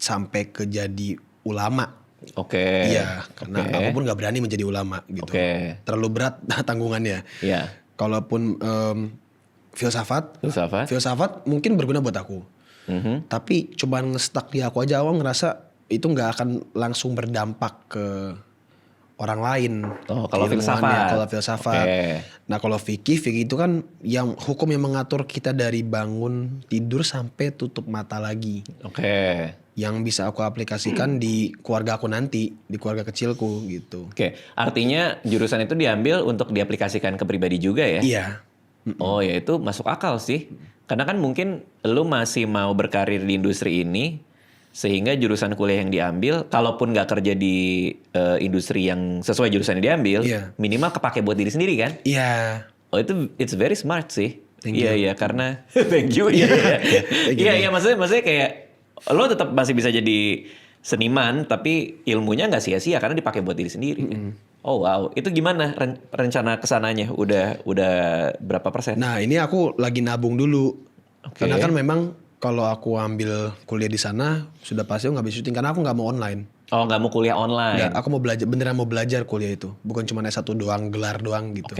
[SPEAKER 2] sampai ke jadi ulama.
[SPEAKER 1] Oke.
[SPEAKER 2] Iya, karena aku pun nggak berani menjadi ulama gitu.
[SPEAKER 1] Oke.
[SPEAKER 2] Terlalu berat tanggungannya.
[SPEAKER 1] Iya.
[SPEAKER 2] Kalaupun filsafat mungkin berguna buat aku. Tapi cuman nge-stuck di aku aja, aku ngerasa itu nggak akan langsung berdampak ke orang lain.
[SPEAKER 1] Oh, kalau
[SPEAKER 2] Keilmuannya,
[SPEAKER 1] filsafat.
[SPEAKER 2] Kalau filsafat.
[SPEAKER 1] Oke.
[SPEAKER 2] Nah kalau fikih itu kan yang hukum yang mengatur kita dari bangun tidur sampai tutup mata lagi.
[SPEAKER 1] Oke.
[SPEAKER 2] Yang bisa aku aplikasikan di keluarga aku nanti, di keluarga kecilku gitu.
[SPEAKER 1] Oke, artinya jurusan itu diambil untuk diaplikasikan ke pribadi juga ya?
[SPEAKER 2] Iya.
[SPEAKER 1] Oh ya itu masuk akal sih. Karena kan mungkin lu masih mau berkarir di industri ini, sehingga jurusan kuliah yang diambil, kalaupun nggak kerja di industri yang sesuai jurusan yang diambil,
[SPEAKER 2] Iya.
[SPEAKER 1] minimal kepake buat diri sendiri kan?
[SPEAKER 2] Iya.
[SPEAKER 1] Oh itu it's very smart sih.
[SPEAKER 2] Thank
[SPEAKER 1] Iya
[SPEAKER 2] you.
[SPEAKER 1] iya karena thank you. Iya iya.
[SPEAKER 2] Thank you,
[SPEAKER 1] Iya
[SPEAKER 2] Bang.
[SPEAKER 1] iya maksudnya kayak lo tetap masih bisa jadi seniman tapi ilmunya nggak sia-sia karena dipakai buat diri sendiri. Oh wow, itu gimana rencana kesananya? Udah berapa persen?
[SPEAKER 2] Nah ini aku lagi nabung dulu.
[SPEAKER 1] Oke.
[SPEAKER 2] Karena kan memang kalau aku ambil kuliah di sana sudah pasti aku nggak bisa syuting karena aku nggak mau online.
[SPEAKER 1] Oh nggak mau kuliah online?
[SPEAKER 2] Nggak, aku mau belajar, beneran mau belajar kuliah itu. Bukan cuma S1 doang, gelar doang gitu.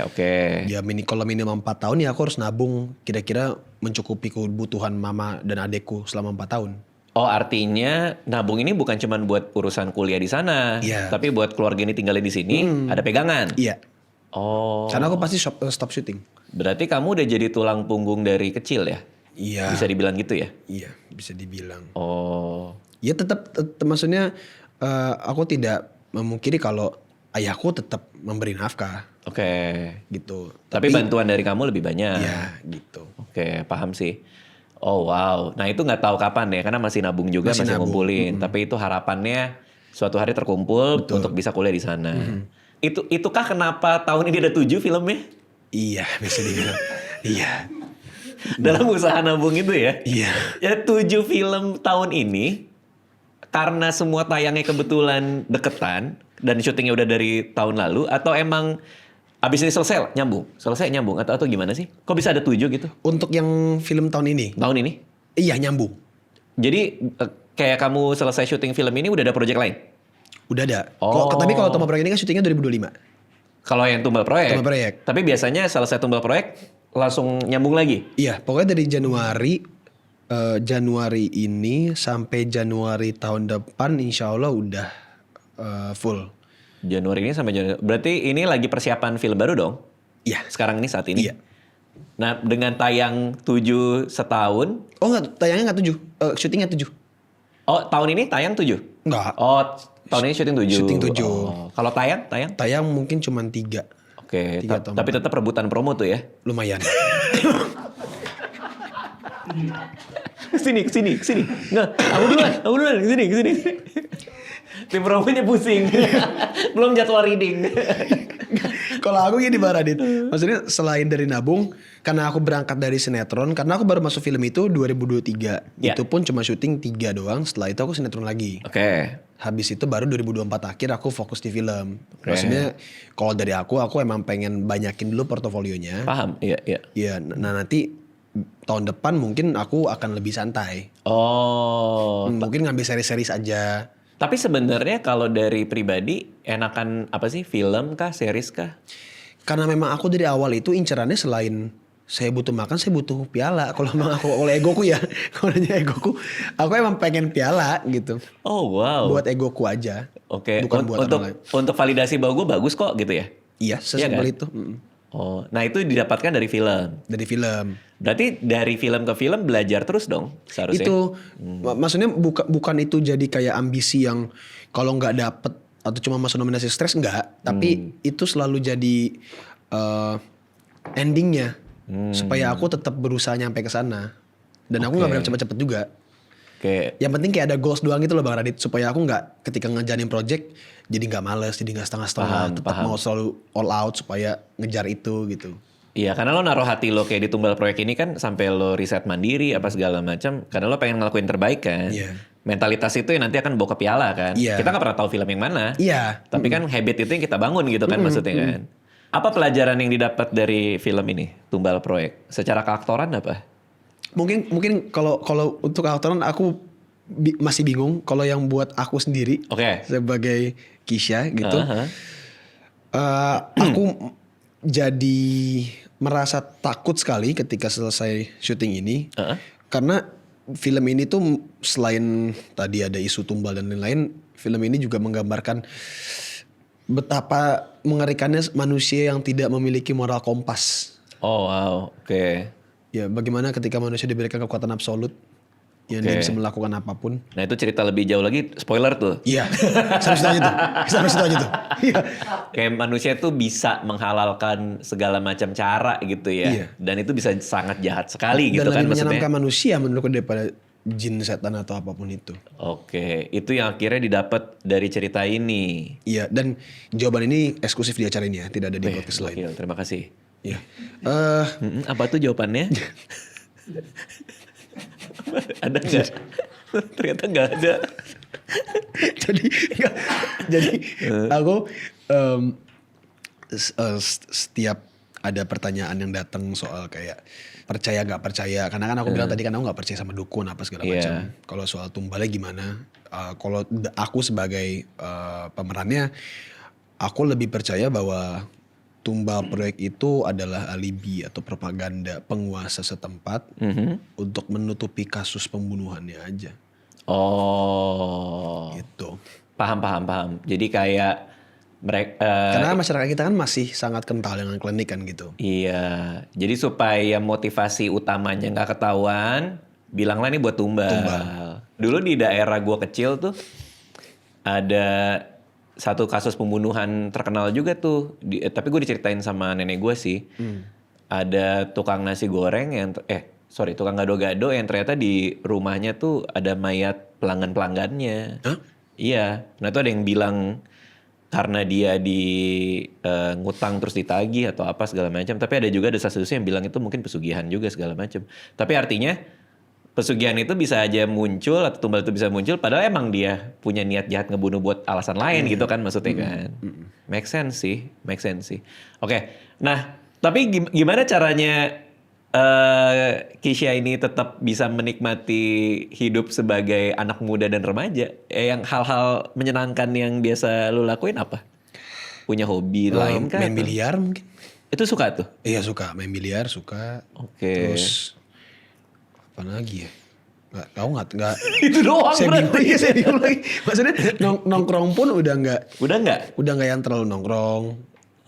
[SPEAKER 1] Oke.
[SPEAKER 2] Ya kalau minimal 4 tahun ya aku harus nabung kira-kira mencukupi kebutuhan mama dan adekku selama 4 tahun.
[SPEAKER 1] Oh artinya nabung ini bukan cuma buat urusan kuliah di sana,
[SPEAKER 2] Iya.
[SPEAKER 1] tapi buat keluarga ini tinggalin di sini ada pegangan.
[SPEAKER 2] Iya.
[SPEAKER 1] Oh.
[SPEAKER 2] Karena aku pasti stop syuting.
[SPEAKER 1] Berarti kamu udah jadi tulang punggung dari kecil ya?
[SPEAKER 2] Iya.
[SPEAKER 1] Bisa dibilang gitu ya?
[SPEAKER 2] Iya, bisa dibilang.
[SPEAKER 1] Oh.
[SPEAKER 2] Ya tetap maksudnya aku tidak memungkiri kalau ayahku tetap memberi nafkah
[SPEAKER 1] Oke.
[SPEAKER 2] gitu.
[SPEAKER 1] Tapi bantuan dari kamu lebih banyak.
[SPEAKER 2] ya gitu.
[SPEAKER 1] Oke, paham sih. Oh wow. Nah itu nggak tahu kapan ya, karena masih nabung juga, masih
[SPEAKER 2] nabung.
[SPEAKER 1] ngumpulin. Tapi itu harapannya suatu hari terkumpul untuk bisa kuliah di sana. Itukah kenapa tahun ini ada 7 filmnya?
[SPEAKER 2] Iya, bisa dibilang. Iya.
[SPEAKER 1] Dalam usaha nabung itu ya?
[SPEAKER 2] Iya.
[SPEAKER 1] Ya 7 film tahun ini karena semua tayangnya kebetulan deketan dan syutingnya udah dari tahun lalu atau emang abis ini selesai nyambung atau gimana sih? Kok bisa ada 7 gitu
[SPEAKER 2] Untuk yang film tahun ini,
[SPEAKER 1] tahun ini?
[SPEAKER 2] iya nyambung.
[SPEAKER 1] Jadi kayak kamu selesai syuting film ini udah ada project lain?
[SPEAKER 2] Udah ada.
[SPEAKER 1] Oh.
[SPEAKER 2] Tapi kalau Tombol Proyek ini kan syutingnya 2025.
[SPEAKER 1] Kalau yang tumbal proyek?
[SPEAKER 2] Tumbal proyek.
[SPEAKER 1] Tapi biasanya selesai tumbal proyek langsung nyambung lagi?
[SPEAKER 2] Iya, pokoknya dari Januari ini sampai Januari tahun depan insya Allah udah full.
[SPEAKER 1] Januari ini sampai Januari. Berarti ini lagi persiapan film baru dong?
[SPEAKER 2] Iya.
[SPEAKER 1] Sekarang ini saat ini?
[SPEAKER 2] Iya.
[SPEAKER 1] Nah dengan tayang 7 setahun.
[SPEAKER 2] Oh enggak, tayangnya enggak 7. Syutingnya 7.
[SPEAKER 1] Oh tahun ini tayang 7?
[SPEAKER 2] Enggak.
[SPEAKER 1] Oh tahun ini syuting 7?
[SPEAKER 2] Syuting 7.
[SPEAKER 1] Oh, kalau tayang?
[SPEAKER 2] Tayang mungkin cuma 3.
[SPEAKER 1] Oke,
[SPEAKER 2] 3 atau
[SPEAKER 1] tapi tetap rebutan promo tuh ya?
[SPEAKER 2] Lumayan.
[SPEAKER 1] Kesini. Nggak, aku duluan, kesini. Tim promonya pusing. Belum jadwal reading.
[SPEAKER 2] Kalau aku gini Baradit, maksudnya selain dari nabung, karena aku berangkat dari sinetron, karena aku baru masuk film itu 2023.
[SPEAKER 1] Ya.
[SPEAKER 2] Itu pun cuma syuting 3 doang, setelah itu aku sinetron lagi.
[SPEAKER 1] Oke.
[SPEAKER 2] Habis itu baru 2024 akhir aku fokus di film. Maksudnya kalau dari aku emang pengen banyakin dulu portofolionya.
[SPEAKER 1] Paham? Iya.
[SPEAKER 2] Iya, nah nanti tahun depan mungkin aku akan lebih santai.
[SPEAKER 1] Oh.
[SPEAKER 2] Mungkin ngambil seri-seri aja.
[SPEAKER 1] Tapi sebenarnya kalau dari pribadi enakan apa sih? Film kah? Series kah?
[SPEAKER 2] Karena memang aku dari awal itu incerannya selain saya butuh makan, saya butuh piala. Kalau memang aku oleh egoku ya, kalau nanya egoku, aku emang pengen piala gitu.
[SPEAKER 1] Oh wow.
[SPEAKER 2] Buat egoku aja.
[SPEAKER 1] Oke.
[SPEAKER 2] Bukan buat orang lain.
[SPEAKER 1] Untuk validasi bahwa gue bagus kok gitu ya?
[SPEAKER 2] Iya, sesimpel
[SPEAKER 1] kan?
[SPEAKER 2] itu.
[SPEAKER 1] Oh, nah itu didapatkan dari film.
[SPEAKER 2] Dari film.
[SPEAKER 1] Berarti dari film ke film belajar terus dong seharusnya.
[SPEAKER 2] Itu maksudnya bukan itu jadi kayak ambisi yang kalau nggak dapet atau cuma masuk nominasi stres enggak, tapi itu selalu jadi endingnya supaya aku tetap berusaha nyampe ke sana. Dan aku nggak berani cepet-cepet juga.
[SPEAKER 1] Kayak
[SPEAKER 2] Yang penting kayak ada goals doang gitu loh Bang Radit. Supaya aku nggak ketika ngejalanin project jadi nggak males, jadi nggak setengah-setengah. Tetap mau selalu all out supaya ngejar itu gitu.
[SPEAKER 1] iya, karena lo naruh hati lo kayak di tumbal proyek ini kan sampai lo riset mandiri apa segala macam, karena lo pengen ngelakuin terbaik kan.
[SPEAKER 2] Iya.
[SPEAKER 1] Mentalitas itu yang nanti akan bawa ke piala kan.
[SPEAKER 2] Iya.
[SPEAKER 1] Kita nggak pernah tahu film yang mana.
[SPEAKER 2] Iya.
[SPEAKER 1] Tapi kan habit itu yang kita bangun gitu kan maksudnya kan. Apa pelajaran yang didapat dari film ini, Tumbal Proyek? Secara keaktoran apa?
[SPEAKER 2] Mungkin kalau untuk aktoran aku masih bingung. Kalau yang buat aku sendiri
[SPEAKER 1] Oke.
[SPEAKER 2] sebagai Kisha gitu,
[SPEAKER 1] Aha.
[SPEAKER 2] aku jadi merasa takut sekali ketika selesai syuting ini, karena film ini tuh selain tadi ada isu tumbal dan lain-lain, film ini juga menggambarkan betapa mengerikannya manusia yang tidak memiliki moral kompas.
[SPEAKER 1] Oh wow, oke.
[SPEAKER 2] Ya, bagaimana ketika manusia diberikan kekuatan absolut yang dia bisa melakukan apapun.
[SPEAKER 1] Nah itu cerita lebih jauh lagi, spoiler tuh.
[SPEAKER 2] Iya, sampai situ aja tuh. Sampai situ aja tuh. Iya.
[SPEAKER 1] Kayak manusia tuh bisa menghalalkan segala macam cara gitu ya.
[SPEAKER 2] Iya.
[SPEAKER 1] Dan itu bisa sangat jahat sekali
[SPEAKER 2] Dan
[SPEAKER 1] gitu kan
[SPEAKER 2] lebih
[SPEAKER 1] maksudnya.
[SPEAKER 2] menyenangkan manusia menurutku daripada jin, setan atau apapun itu.
[SPEAKER 1] Oke, itu yang akhirnya didapat dari cerita ini.
[SPEAKER 2] Iya, dan jawaban ini eksklusif di acara ini ya, tidak ada di podcast lain.
[SPEAKER 1] Gokil, terima kasih.
[SPEAKER 2] Iya.
[SPEAKER 1] Apa tuh jawabannya? Ada nggak? Ternyata nggak ada.
[SPEAKER 2] jadi aku setiap ada pertanyaan yang datang soal kayak percaya nggak percaya, karena kan aku bilang tadi kan aku nggak percaya sama dukun apa segala macam. Kalau soal tumbalnya gimana? Kalau aku sebagai pemerannya, aku lebih percaya bahwa tumbal proyek itu adalah alibi atau propaganda penguasa setempat untuk menutupi kasus pembunuhannya aja.
[SPEAKER 1] Oh,
[SPEAKER 2] Gitu.
[SPEAKER 1] paham. Jadi kayak mereka.
[SPEAKER 2] Karena masyarakat kita kan masih sangat kental dengan klinik kan gitu.
[SPEAKER 1] Iya, jadi supaya motivasi utamanya nggak ketahuan, bilanglah ini buat tumbal. Dulu di daerah gua kecil tuh ada satu kasus pembunuhan terkenal juga tuh. Tapi gue diceritain sama nenek gue sih. Ada tukang nasi goreng yang tukang gado-gado yang ternyata di rumahnya tuh ada mayat pelanggan-pelanggannya.
[SPEAKER 2] Hah?
[SPEAKER 1] Iya, nah itu ada yang bilang karena dia di ngutang terus ditagih atau apa segala macam. Tapi ada juga desas-desus yang bilang itu mungkin pesugihan juga segala macam. Tapi artinya pesugihan itu bisa aja muncul atau tumbal itu bisa muncul padahal emang dia punya niat jahat ngebunuh buat alasan lain gitu kan maksudnya kan. Make sense sih. Oke, nah tapi gimana caranya Kisha ini tetap bisa menikmati hidup sebagai anak muda dan remaja? Yang hal-hal menyenangkan yang biasa lu lakuin apa? Punya hobi lain kah?
[SPEAKER 2] Main biliar mungkin.
[SPEAKER 1] Itu suka tuh?
[SPEAKER 2] Iya suka, main biliar suka.
[SPEAKER 1] Oke.
[SPEAKER 2] Terus apa lagi ya? Nggak.
[SPEAKER 1] Itu doang
[SPEAKER 2] Saya bingung,
[SPEAKER 1] berarti.
[SPEAKER 2] saya bingung lagi. Maksudnya nongkrong pun udah nggak yang terlalu nongkrong.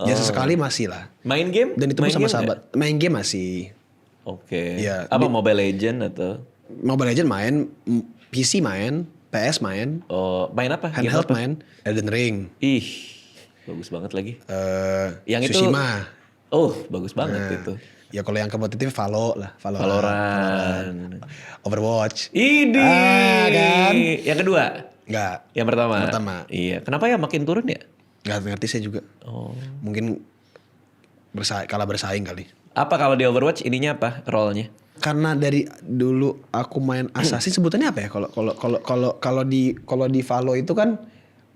[SPEAKER 2] Ya sesekali masih lah.
[SPEAKER 1] Main game?
[SPEAKER 2] Dan itu pun
[SPEAKER 1] Main
[SPEAKER 2] sama
[SPEAKER 1] game
[SPEAKER 2] sahabat. Main game masih.
[SPEAKER 1] Oke.
[SPEAKER 2] Iya,
[SPEAKER 1] Apa Mobile Legend atau?
[SPEAKER 2] Mobile Legends main, PC main, PS main,
[SPEAKER 1] Oh, main apa? Game
[SPEAKER 2] handheld
[SPEAKER 1] apa?
[SPEAKER 2] main, Elden Ring,
[SPEAKER 1] Ih, bagus banget lagi. Yang itu-
[SPEAKER 2] Tsushima.
[SPEAKER 1] Oh, bagus banget itu.
[SPEAKER 2] Ya kalau yang kompetitif Valorant.
[SPEAKER 1] Valorant.
[SPEAKER 2] Overwatch.
[SPEAKER 1] Ini.
[SPEAKER 2] Kan?
[SPEAKER 1] Yang kedua?
[SPEAKER 2] Nggak.
[SPEAKER 1] Yang pertama?
[SPEAKER 2] Pertama.
[SPEAKER 1] Iya. Kenapa ya makin turun ya?
[SPEAKER 2] Nggak ngerti saya juga.
[SPEAKER 1] Oh.
[SPEAKER 2] Mungkin kalah bersaing kali.
[SPEAKER 1] Apa kalau di Overwatch ininya apa role-nya?
[SPEAKER 2] Karena dari dulu aku main Assassin sebutannya apa ya? Kalau di Valo itu kan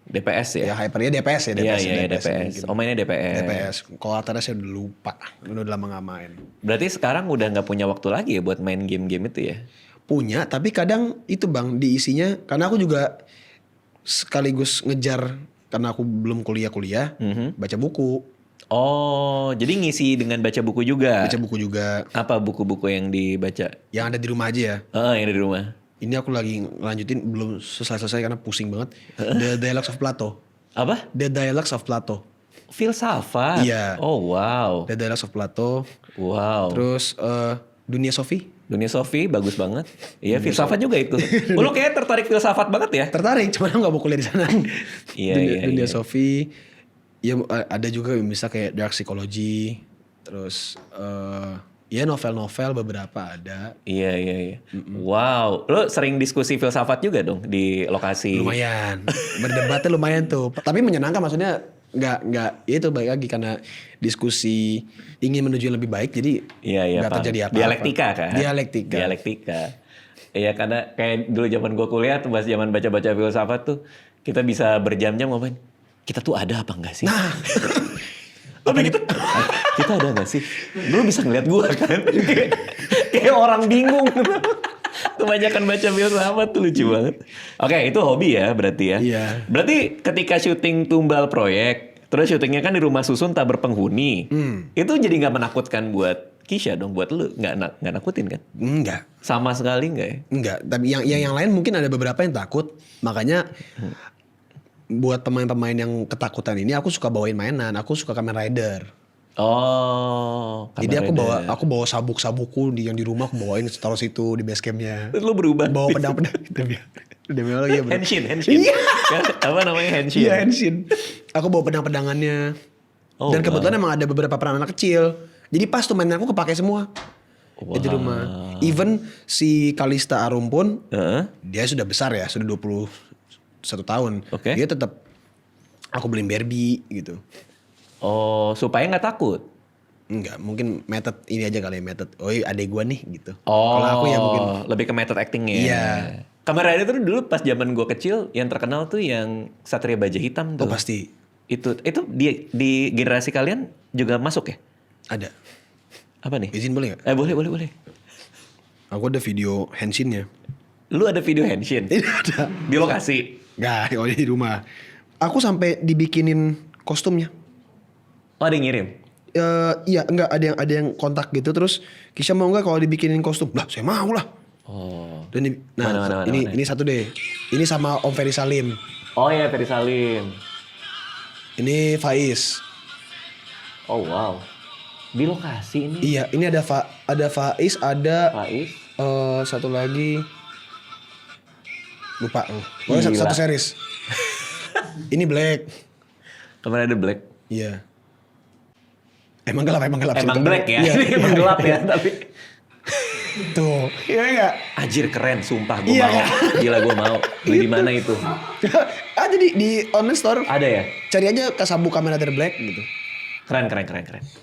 [SPEAKER 1] DPS ya?
[SPEAKER 2] ya hypernya DPS ya.
[SPEAKER 1] Iya, DPS. Oh, mainnya DPS.
[SPEAKER 2] DPS. Kalau atasnya saya udah lupa. Udah lama nggak main.
[SPEAKER 1] Berarti sekarang udah nggak punya waktu lagi ya buat main game-game itu ya?
[SPEAKER 2] Punya, tapi kadang itu Bang diisinya. Karena aku juga sekaligus ngejar. Karena aku belum kuliah. Baca buku.
[SPEAKER 1] Oh, jadi ngisi dengan baca buku juga?
[SPEAKER 2] Baca buku juga.
[SPEAKER 1] Apa buku-buku yang dibaca?
[SPEAKER 2] Yang ada di rumah aja ya.
[SPEAKER 1] Oh, yang ada di rumah.
[SPEAKER 2] Ini aku lagi lanjutin, belum selesai karena pusing banget. The Dialogues of Plato.
[SPEAKER 1] Apa?
[SPEAKER 2] The Dialogues of Plato.
[SPEAKER 1] Filsafat?
[SPEAKER 2] Iya.
[SPEAKER 1] Oh, wow.
[SPEAKER 2] The Dialogues of Plato.
[SPEAKER 1] Wow.
[SPEAKER 2] Terus Dunia Sofi.
[SPEAKER 1] Dunia Sofi bagus banget. Iya, filsafat juga itu. Lu kayaknya tertarik filsafat banget ya?
[SPEAKER 2] Tertarik, cuman aku gak mau kuliah di sana.
[SPEAKER 1] Iya.
[SPEAKER 2] Dunia Sofi. Ya ada juga bisa kayak Dark Psychology. Terus Ya novel-novel beberapa ada.
[SPEAKER 1] Iya. Wow, lo sering diskusi filsafat juga dong di lokasi?
[SPEAKER 2] Lumayan. Berdebatnya lumayan tuh. Tapi menyenangkan, maksudnya nggak ya itu baik lagi karena diskusi ingin menuju yang lebih baik, jadi
[SPEAKER 1] Iya,
[SPEAKER 2] nggak
[SPEAKER 1] paham.
[SPEAKER 2] terjadi apa-apa.
[SPEAKER 1] Dialektika kan?
[SPEAKER 2] Dialektika.
[SPEAKER 1] Iya, karena kayak dulu zaman gue kuliah tuh, pas zaman baca-baca filsafat tuh, kita bisa berjam-jam ngomongin, kita tuh ada apa enggak sih?
[SPEAKER 2] Nah,
[SPEAKER 1] Apa gitu? Kita ada gak sih? Lu bisa ngeliat gue kan? Kayak orang bingung. Kebanyakan baca filsafat tuh lucu banget. Oke, itu hobi ya berarti ya?
[SPEAKER 2] Iya.
[SPEAKER 1] Berarti ketika syuting tumbal proyek, terus syutingnya kan di rumah susun tak berpenghuni. Itu jadi gak menakutkan buat Kisha dong, buat lu? Nggak nakutin kan?
[SPEAKER 2] enggak.
[SPEAKER 1] Sama sekali nggak ya?
[SPEAKER 2] Enggak, tapi yang lain mungkin ada beberapa yang takut. Makanya buat pemain-pemain yang ketakutan ini aku suka bawain mainan, aku suka Kamen Rider.
[SPEAKER 1] Oh,
[SPEAKER 2] Jadi
[SPEAKER 1] Kamen Rider.
[SPEAKER 2] aku bawa sabuk-sabukku yang di rumah aku bawain taruh situ di base campnya.
[SPEAKER 1] Terus lu berubah.
[SPEAKER 2] Bawa pedang-pedang gitu ya. Udah bilang lagi ya bro.
[SPEAKER 1] Henshin.
[SPEAKER 2] Iya.
[SPEAKER 1] Kan, apa namanya Henshin?
[SPEAKER 2] Iya Henshin. Aku bawa pedang-pedangannya.
[SPEAKER 1] Oh,
[SPEAKER 2] Dan kebetulan emang ada beberapa peran anak kecil. Jadi pas tuh mainan aku kepake semua. Di rumah. Even si Kalista Arum pun
[SPEAKER 1] Heeh.
[SPEAKER 2] dia sudah besar ya, sudah 21 tahun.
[SPEAKER 1] Oke.
[SPEAKER 2] Dia tetap aku beliin Barbie gitu.
[SPEAKER 1] Oh, supaya nggak takut.
[SPEAKER 2] Enggak, mungkin method ini aja kali ya, method. Oh iya adek gua nih gitu.
[SPEAKER 1] Oh,
[SPEAKER 2] Kalau aku ya mungkin
[SPEAKER 1] lebih ke method actingnya.
[SPEAKER 2] Iya.
[SPEAKER 1] Kamen Rider tuh dulu pas zaman gue kecil yang terkenal tuh yang Satria Baja Hitam tuh.
[SPEAKER 2] oh pasti
[SPEAKER 1] Itu di generasi kalian juga masuk ya?
[SPEAKER 2] ada.
[SPEAKER 1] Apa nih?
[SPEAKER 2] Izin boleh nggak?
[SPEAKER 1] Boleh.
[SPEAKER 2] Aku ada video Henshinnya.
[SPEAKER 1] Lu ada video Henshin
[SPEAKER 2] Ini ada.
[SPEAKER 1] di lokasi.
[SPEAKER 2] Enggak, oh di rumah. Aku sampai dibikinin kostumnya.
[SPEAKER 1] Oh, ada yang ngirim.
[SPEAKER 2] Iya enggak, ada yang kontak gitu terus Kisha mau nggak kalau dibikinin kostum? Lah saya mau lah.
[SPEAKER 1] Oh.
[SPEAKER 2] Dan
[SPEAKER 1] Mana?
[SPEAKER 2] ini satu deh. Ini sama Om Ferry Salim.
[SPEAKER 1] Oh ya, Ferry Salim.
[SPEAKER 2] Ini Faiz.
[SPEAKER 1] Oh wow. Di lokasi ini.
[SPEAKER 2] Iya, ini ada Faiz, ada
[SPEAKER 1] Faiz.
[SPEAKER 2] satu lagi lupa. Pokoknya
[SPEAKER 1] Gila.
[SPEAKER 2] satu series. Ini Black.
[SPEAKER 1] Kamen Rider Black.
[SPEAKER 2] Iya. Emang gelap.
[SPEAKER 1] Emang
[SPEAKER 2] cerita.
[SPEAKER 1] black ya?
[SPEAKER 2] Iya,
[SPEAKER 1] Emang gelap ya, tapi
[SPEAKER 2] Tuh, iya enggak?
[SPEAKER 1] anjir keren, sumpah gue
[SPEAKER 2] Iya,
[SPEAKER 1] mau.
[SPEAKER 2] iya.
[SPEAKER 1] Gila gue mau. Beli di mana itu?
[SPEAKER 2] Ada di online store.
[SPEAKER 1] Ada ya?
[SPEAKER 2] Cari aja Kasabu Kamen Rider Black gitu.
[SPEAKER 1] Keren.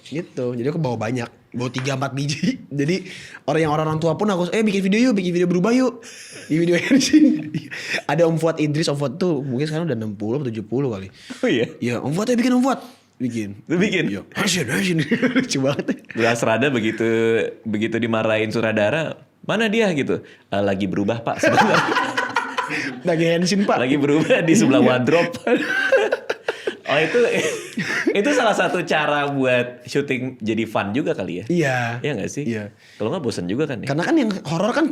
[SPEAKER 2] Gitu. Jadi aku bawa banyak. Bawa 3-4 biji. Jadi orang tua pun aku bikin video berubah yuk. Di video Henshin. Ada Om Fuad Idris, Om Fuad tuh mungkin sekarang udah 60 atau 70 kali.
[SPEAKER 1] Oh iya?
[SPEAKER 2] Iya, Om Fuad bikin Om Fuad. Bikin.
[SPEAKER 1] Lu bikin?
[SPEAKER 2] Iya. Henshin. Lucu banget.
[SPEAKER 1] Belas Rada begitu dimarahin sutradara, mana dia gitu? Lagi berubah pak sebentar.
[SPEAKER 2] Lagi Henshin pak.
[SPEAKER 1] Lagi berubah di sebelah wardrobe. Oh itu salah satu cara buat syuting jadi fun juga kali ya?
[SPEAKER 2] Iya.
[SPEAKER 1] Iya nggak sih?
[SPEAKER 2] Iya.
[SPEAKER 1] Kalau nggak bosan juga kan ya?
[SPEAKER 2] Karena kan yang horor kan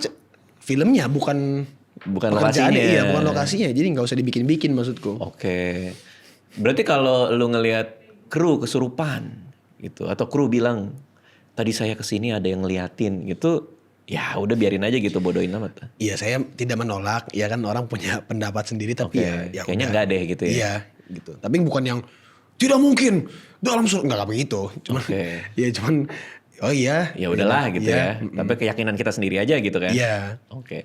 [SPEAKER 2] filmnya bukan
[SPEAKER 1] lokasinya.
[SPEAKER 2] pekerjaannya, Iya, bukan lokasinya. Jadi nggak usah dibikin-bikin maksudku.
[SPEAKER 1] Oke. Berarti kalau lu ngelihat kru kesurupan gitu atau kru bilang tadi saya kesini ada yang ngeliatin gitu, ya udah biarin aja gitu, bodohin amat.
[SPEAKER 2] Iya, saya tidak menolak. Ya kan orang punya pendapat sendiri tapi
[SPEAKER 1] Oke,
[SPEAKER 2] ya
[SPEAKER 1] kayaknya
[SPEAKER 2] udah.
[SPEAKER 1] nggak deh gitu ya.
[SPEAKER 2] Iya, gitu. Tapi bukan yang tidak mungkin dalam nggak begitu. Cuman
[SPEAKER 1] Oke.
[SPEAKER 2] ya cuman oh iya.
[SPEAKER 1] Ya udahlah gitu
[SPEAKER 2] iya,
[SPEAKER 1] ya. Tapi keyakinan kita sendiri aja gitu kan.
[SPEAKER 2] Iya.
[SPEAKER 1] Oke,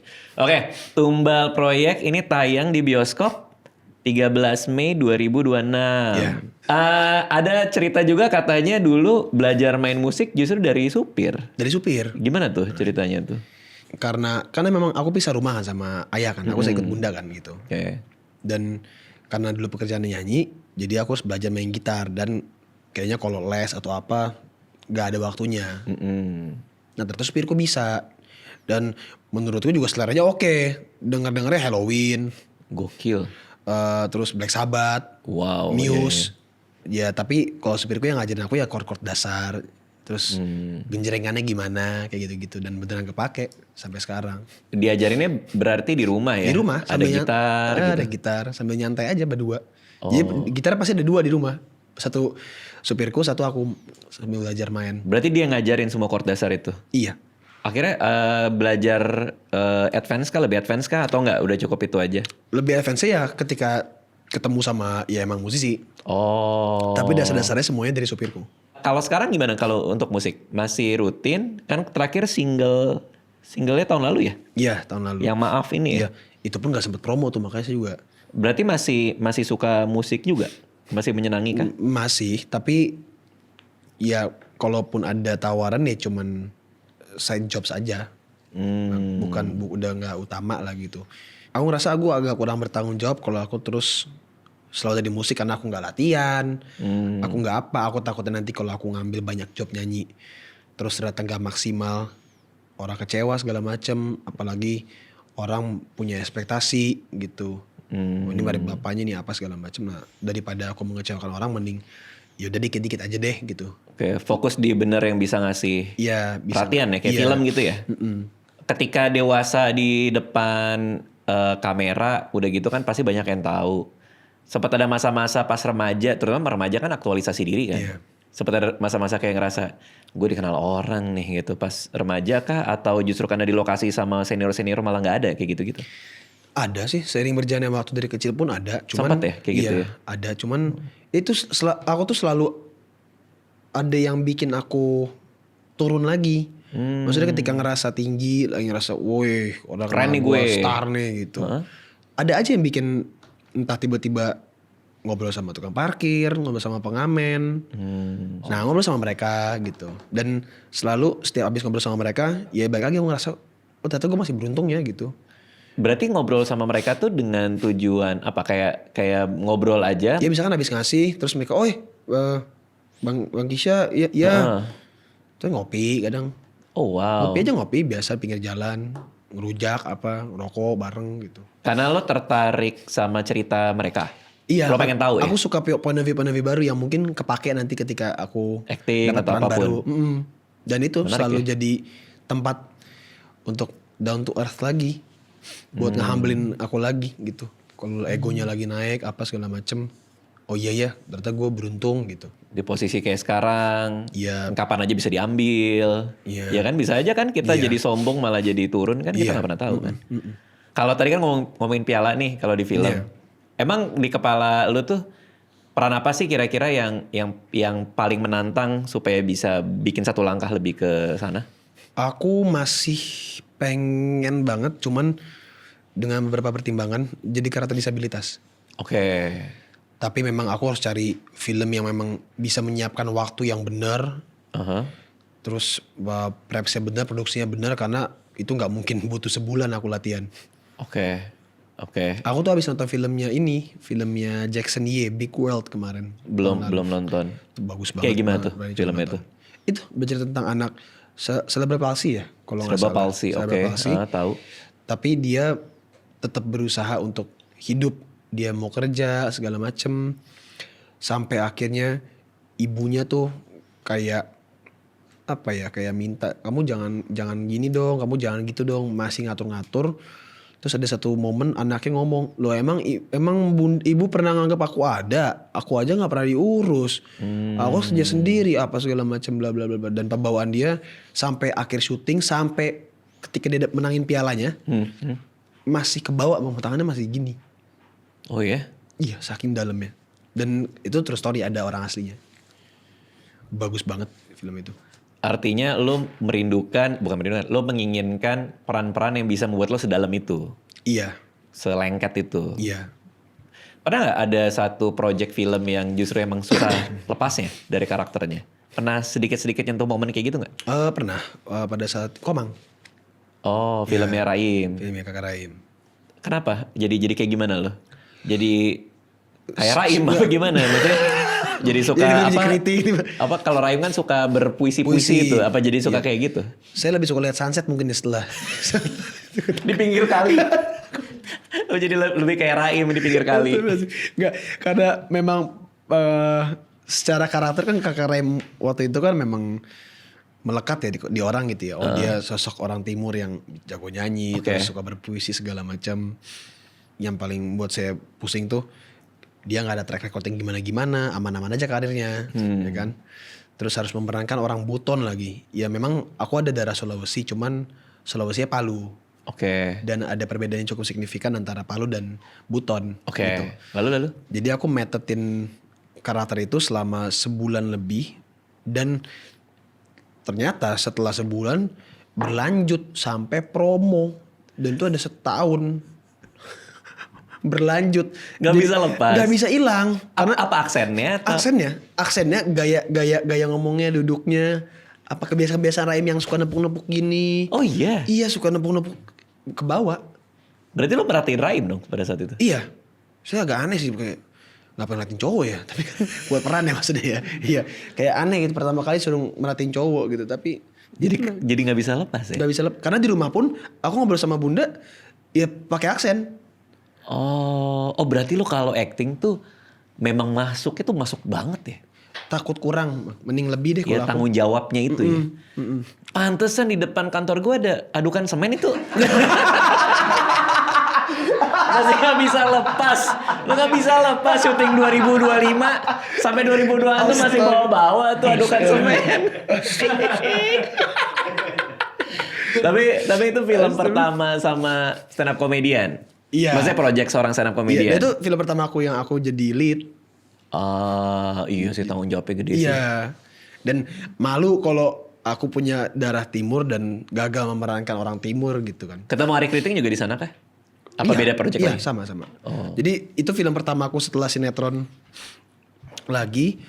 [SPEAKER 1] Tumbal Proyek ini tayang di bioskop 13 Mei 2026.
[SPEAKER 2] Iya.
[SPEAKER 1] Ada cerita juga katanya dulu belajar main musik justru dari supir.
[SPEAKER 2] Dari supir.
[SPEAKER 1] Gimana tuh ceritanya tuh?
[SPEAKER 2] Karena memang aku pisah rumah kan sama ayah kan. Aku saya ikut bunda kan gitu.
[SPEAKER 1] Oke.
[SPEAKER 2] Dan karena dulu pekerjaannya nyanyi, jadi aku harus belajar main gitar dan kayaknya kalau les atau apa nggak ada waktunya. Nah terus supirku bisa dan menurutku juga seleranya oke. Dengar-dengarnya Halloween,
[SPEAKER 1] Gokil.
[SPEAKER 2] terus Black Sabbath,
[SPEAKER 1] Wow.
[SPEAKER 2] Muse. Ya tapi kalau supirku yang ngajarin aku ya chord-chord dasar. Terus genjrengannya gimana kayak gitu-gitu dan beneran kepake sampai sekarang.
[SPEAKER 1] Diajarinnya berarti di rumah ya?
[SPEAKER 2] Di rumah
[SPEAKER 1] Ada gitar gitu.
[SPEAKER 2] Ada gitar sambil nyantai aja berdua. Jadi gitar pasti ada 2 di rumah. Satu supirku, satu aku sambil belajar main.
[SPEAKER 1] Berarti dia ngajarin semua chord dasar itu?
[SPEAKER 2] Iya.
[SPEAKER 1] Akhirnya belajar advance kah? Lebih advance kah? Atau enggak? Udah cukup itu aja?
[SPEAKER 2] Lebih advance ya ketika ketemu sama ya emang musisi.
[SPEAKER 1] Oh.
[SPEAKER 2] Tapi dasar-dasarnya semuanya dari supirku.
[SPEAKER 1] Kalau sekarang gimana kalau untuk musik? Masih rutin? Kan terakhir singlenya tahun lalu ya?
[SPEAKER 2] Iya, tahun lalu.
[SPEAKER 1] Yang Maaf ini ya?
[SPEAKER 2] Iya, itu pun gak sempet promo tuh, makanya saya juga
[SPEAKER 1] Berarti masih suka musik juga? Masih menyenangi kah?
[SPEAKER 2] masih, tapi ya kalaupun ada tawaran ya cuman side jobs aja. Udah nggak utama lah gitu. Aku ngerasa aku agak kurang bertanggung jawab kalau aku terus selalu jadi musik karena aku nggak latihan, aku nggak apa, aku takutnya nanti kalau aku ngambil banyak job nyanyi terus ternyata nggak maksimal, orang kecewa segala macem, apalagi orang punya ekspektasi gitu. Oh, ini dari bapaknya nih apa segala macem. Nah daripada aku mengecewakan orang, mending yaudah dikit-dikit aja deh gitu.
[SPEAKER 1] Oke, fokus di bener yang bisa ngasih
[SPEAKER 2] Iya bisa.
[SPEAKER 1] perhatian ya, kayak
[SPEAKER 2] Iya.
[SPEAKER 1] film gitu ya. Ketika dewasa di depan kamera, udah gitu kan pasti banyak yang tahu. Sempat ada masa-masa pas remaja, terutama remaja kan aktualisasi diri kan.
[SPEAKER 2] Iya.
[SPEAKER 1] Sempat ada masa-masa kayak ngerasa gue dikenal orang nih gitu pas remaja kah, atau justru karena di lokasi sama senior-senior malah nggak ada kayak gitu-gitu?
[SPEAKER 2] Ada sih, seiring berjalannya waktu dari kecil pun ada. Cuman
[SPEAKER 1] Sempet ya kayak gitu ya?
[SPEAKER 2] Ada, cuman itu aku tuh selalu ada yang bikin aku turun lagi. Maksudnya ketika ngerasa tinggi, lagi ngerasa, woi orang
[SPEAKER 1] Keren
[SPEAKER 2] kenal
[SPEAKER 1] nih
[SPEAKER 2] gua,
[SPEAKER 1] gue.
[SPEAKER 2] star nih gitu. Ada aja yang bikin entah tiba-tiba ngobrol sama tukang parkir, ngobrol sama pengamen. Nah ngobrol sama mereka gitu. Dan selalu setiap habis ngobrol sama mereka, ya balik lagi aku ngerasa, oh ternyata gue masih beruntung ya gitu.
[SPEAKER 1] Berarti ngobrol sama mereka tuh dengan tujuan apa, kayak ngobrol aja?
[SPEAKER 2] Ya misalkan habis ngasih, terus mereka, Bang Kisha, ya. Terus ngopi kadang.
[SPEAKER 1] Oh wow.
[SPEAKER 2] Ngopi aja ngopi, biasa pinggir jalan. Ngerujak apa, ngerokok bareng gitu.
[SPEAKER 1] Karena lo tertarik sama cerita mereka?
[SPEAKER 2] Iya.
[SPEAKER 1] Lo pengen tahu ya?
[SPEAKER 2] Aku suka point of view baru yang mungkin kepake nanti ketika aku
[SPEAKER 1] Acting
[SPEAKER 2] dapat
[SPEAKER 1] atau
[SPEAKER 2] peran
[SPEAKER 1] apapun.
[SPEAKER 2] baru. Dan itu
[SPEAKER 1] Menarik
[SPEAKER 2] selalu jadi tempat untuk down to earth lagi. Buat ngehambelin aku lagi gitu. Kalau egonya lagi naik apa segala macem. Oh iya ya, ternyata gue beruntung gitu.
[SPEAKER 1] Di posisi kayak sekarang,
[SPEAKER 2] Iya.
[SPEAKER 1] kapan aja bisa diambil.
[SPEAKER 2] Iya.
[SPEAKER 1] Ya kan bisa aja kan kita jadi sombong malah jadi turun kan, kita
[SPEAKER 2] Iya.
[SPEAKER 1] nggak pernah tahu kan. Kalau tadi kan ngomongin piala nih kalau di film.
[SPEAKER 2] Iya.
[SPEAKER 1] Emang di kepala lu tuh peran apa sih kira-kira yang paling menantang supaya bisa bikin satu langkah lebih ke sana?
[SPEAKER 2] Aku masih pengen banget, cuman dengan beberapa pertimbangan jadi karakter disabilitas.
[SPEAKER 1] Oke.
[SPEAKER 2] Tapi memang aku harus cari film yang memang bisa menyiapkan waktu yang benar,
[SPEAKER 1] Aha.
[SPEAKER 2] terus prepnya benar, produksinya benar, karena itu nggak mungkin butuh sebulan aku latihan.
[SPEAKER 1] Oke.
[SPEAKER 2] Aku tuh habis nonton filmnya Jackson Ye, Big World kemarin.
[SPEAKER 1] Belum nonton.
[SPEAKER 2] Itu bagus banget.
[SPEAKER 1] Kayak gimana tuh
[SPEAKER 2] Berani
[SPEAKER 1] film
[SPEAKER 2] coba
[SPEAKER 1] itu?
[SPEAKER 2] nonton. Itu bercerita tentang anak cerebral palsy ya, kalau nggak
[SPEAKER 1] Cerebral
[SPEAKER 2] salah.
[SPEAKER 1] palsy,
[SPEAKER 2] Cerebral
[SPEAKER 1] oke.
[SPEAKER 2] palsy.
[SPEAKER 1] Tahu.
[SPEAKER 2] Tapi dia tetap berusaha untuk hidup. Dia mau kerja segala macem. Sampai akhirnya ibunya tuh kayak apa ya, kayak minta, kamu jangan gini dong, kamu jangan gitu dong, masih ngatur-ngatur. Terus ada satu momen anaknya ngomong, loh emang ibu pernah nganggap aku ada, aku aja nggak pernah diurus, aku kerja sendiri apa segala macam bla bla bla bla. Dan pembawaan dia sampai akhir syuting, sampai ketika dia menangin pialanya masih kebawa, tangannya masih gini.
[SPEAKER 1] Oh ya?
[SPEAKER 2] Iya, saking dalamnya. Dan itu true story, ada orang aslinya. Bagus banget film itu.
[SPEAKER 1] Artinya lo lo menginginkan peran-peran yang bisa membuat lo sedalam itu,
[SPEAKER 2] Iya,
[SPEAKER 1] selengket itu.
[SPEAKER 2] iya.
[SPEAKER 1] Pernah nggak ada satu project film yang justru emang susah lepasnya dari karakternya? Pernah sedikit-sedikit nyentuh momen kayak gitu nggak?
[SPEAKER 2] Pernah pada saat Komang,
[SPEAKER 1] Oh, filmnya Raim.
[SPEAKER 2] filmnya Kakak Raim.
[SPEAKER 1] Kenapa? Jadi kayak gimana lo? Jadi kayak Raim apa gimana? Maksudnya jadi suka
[SPEAKER 2] Jadi
[SPEAKER 1] apa?
[SPEAKER 2] kritik.
[SPEAKER 1] Apa kalau Raim kan suka berpuisi-puisi
[SPEAKER 2] Puisi.
[SPEAKER 1] itu? Apa jadi suka
[SPEAKER 2] Iya.
[SPEAKER 1] kayak gitu?
[SPEAKER 2] Saya lebih suka lihat sunset mungkin ya setelah.
[SPEAKER 1] Di pinggir kali. Oh, jadi lebih kayak Raim di pinggir kali.
[SPEAKER 2] Enggak, karena memang secara karakter kan Kakak Raim waktu itu kan memang melekat ya di orang gitu ya. Oh dia sosok orang timur yang jago nyanyi, terus suka berpuisi segala macam. Yang paling buat saya pusing tuh dia nggak ada track record yang gimana-gimana, aman-aman aja karirnya, ya kan. Terus harus memerankan orang Buton lagi. Ya memang aku ada darah Sulawesi, cuman Sulawesinya Palu.
[SPEAKER 1] Oke.
[SPEAKER 2] Dan ada perbedaan yang cukup signifikan antara Palu dan Buton.
[SPEAKER 1] Oke.
[SPEAKER 2] Gitu.
[SPEAKER 1] Lalu?
[SPEAKER 2] Jadi aku metetin karakter itu selama sebulan lebih. Dan ternyata setelah sebulan berlanjut sampai promo. Dan itu ada setahun. Berlanjut.
[SPEAKER 1] Nggak bisa lepas.
[SPEAKER 2] Nggak bisa hilang. Karena
[SPEAKER 1] Apa aksennya? Atau?
[SPEAKER 2] Aksennya gaya ngomongnya, duduknya. Apa kebiasaan-kebiasaan Raim yang suka nepuk-nepuk gini.
[SPEAKER 1] Oh iya.
[SPEAKER 2] Iya, suka nepuk-nepuk ke bawah.
[SPEAKER 1] Berarti lo perhatiin Raim dong pada saat itu?
[SPEAKER 2] Iya. Saya agak aneh sih kayak ngapain ngeliatin cowok ya, tapi kan buat peran ya maksudnya ya. Iya, kayak aneh gitu pertama kali suruh merhatiin cowok gitu, tapi
[SPEAKER 1] Jadi nggak bisa lepas ya?
[SPEAKER 2] nggak bisa karena di rumah pun aku ngobrol sama bunda ya pakai aksen.
[SPEAKER 1] Oh berarti lo kalau acting tuh memang masuk banget ya?
[SPEAKER 2] Takut kurang, mending lebih deh
[SPEAKER 1] Ya
[SPEAKER 2] kalau aku.
[SPEAKER 1] tanggung jawabnya itu ya. Pantesan di depan kantor gue ada adukan semen itu. Masih gak bisa lepas. Lo gak bisa lepas syuting 2025 sampai 2026 tuh masih bawa-bawa tuh adukan semen. tapi itu film pertama sama stand up comedian.
[SPEAKER 2] Iya.
[SPEAKER 1] Maksudnya project seorang stand up
[SPEAKER 2] Iya,
[SPEAKER 1] comedian.
[SPEAKER 2] itu film pertama aku yang aku jadi lead.
[SPEAKER 1] Iya sih tanggung jawabnya gede sih.
[SPEAKER 2] Iya. Dan malu kalau aku punya darah timur dan gagal memerankan orang timur gitu kan.
[SPEAKER 1] Ketemu Ari Kriting juga di sana kah? Apa
[SPEAKER 2] Iya,
[SPEAKER 1] beda project
[SPEAKER 2] iya,
[SPEAKER 1] lagi?
[SPEAKER 2] sama-sama.
[SPEAKER 1] Oh.
[SPEAKER 2] Jadi itu film pertama aku setelah sinetron lagi.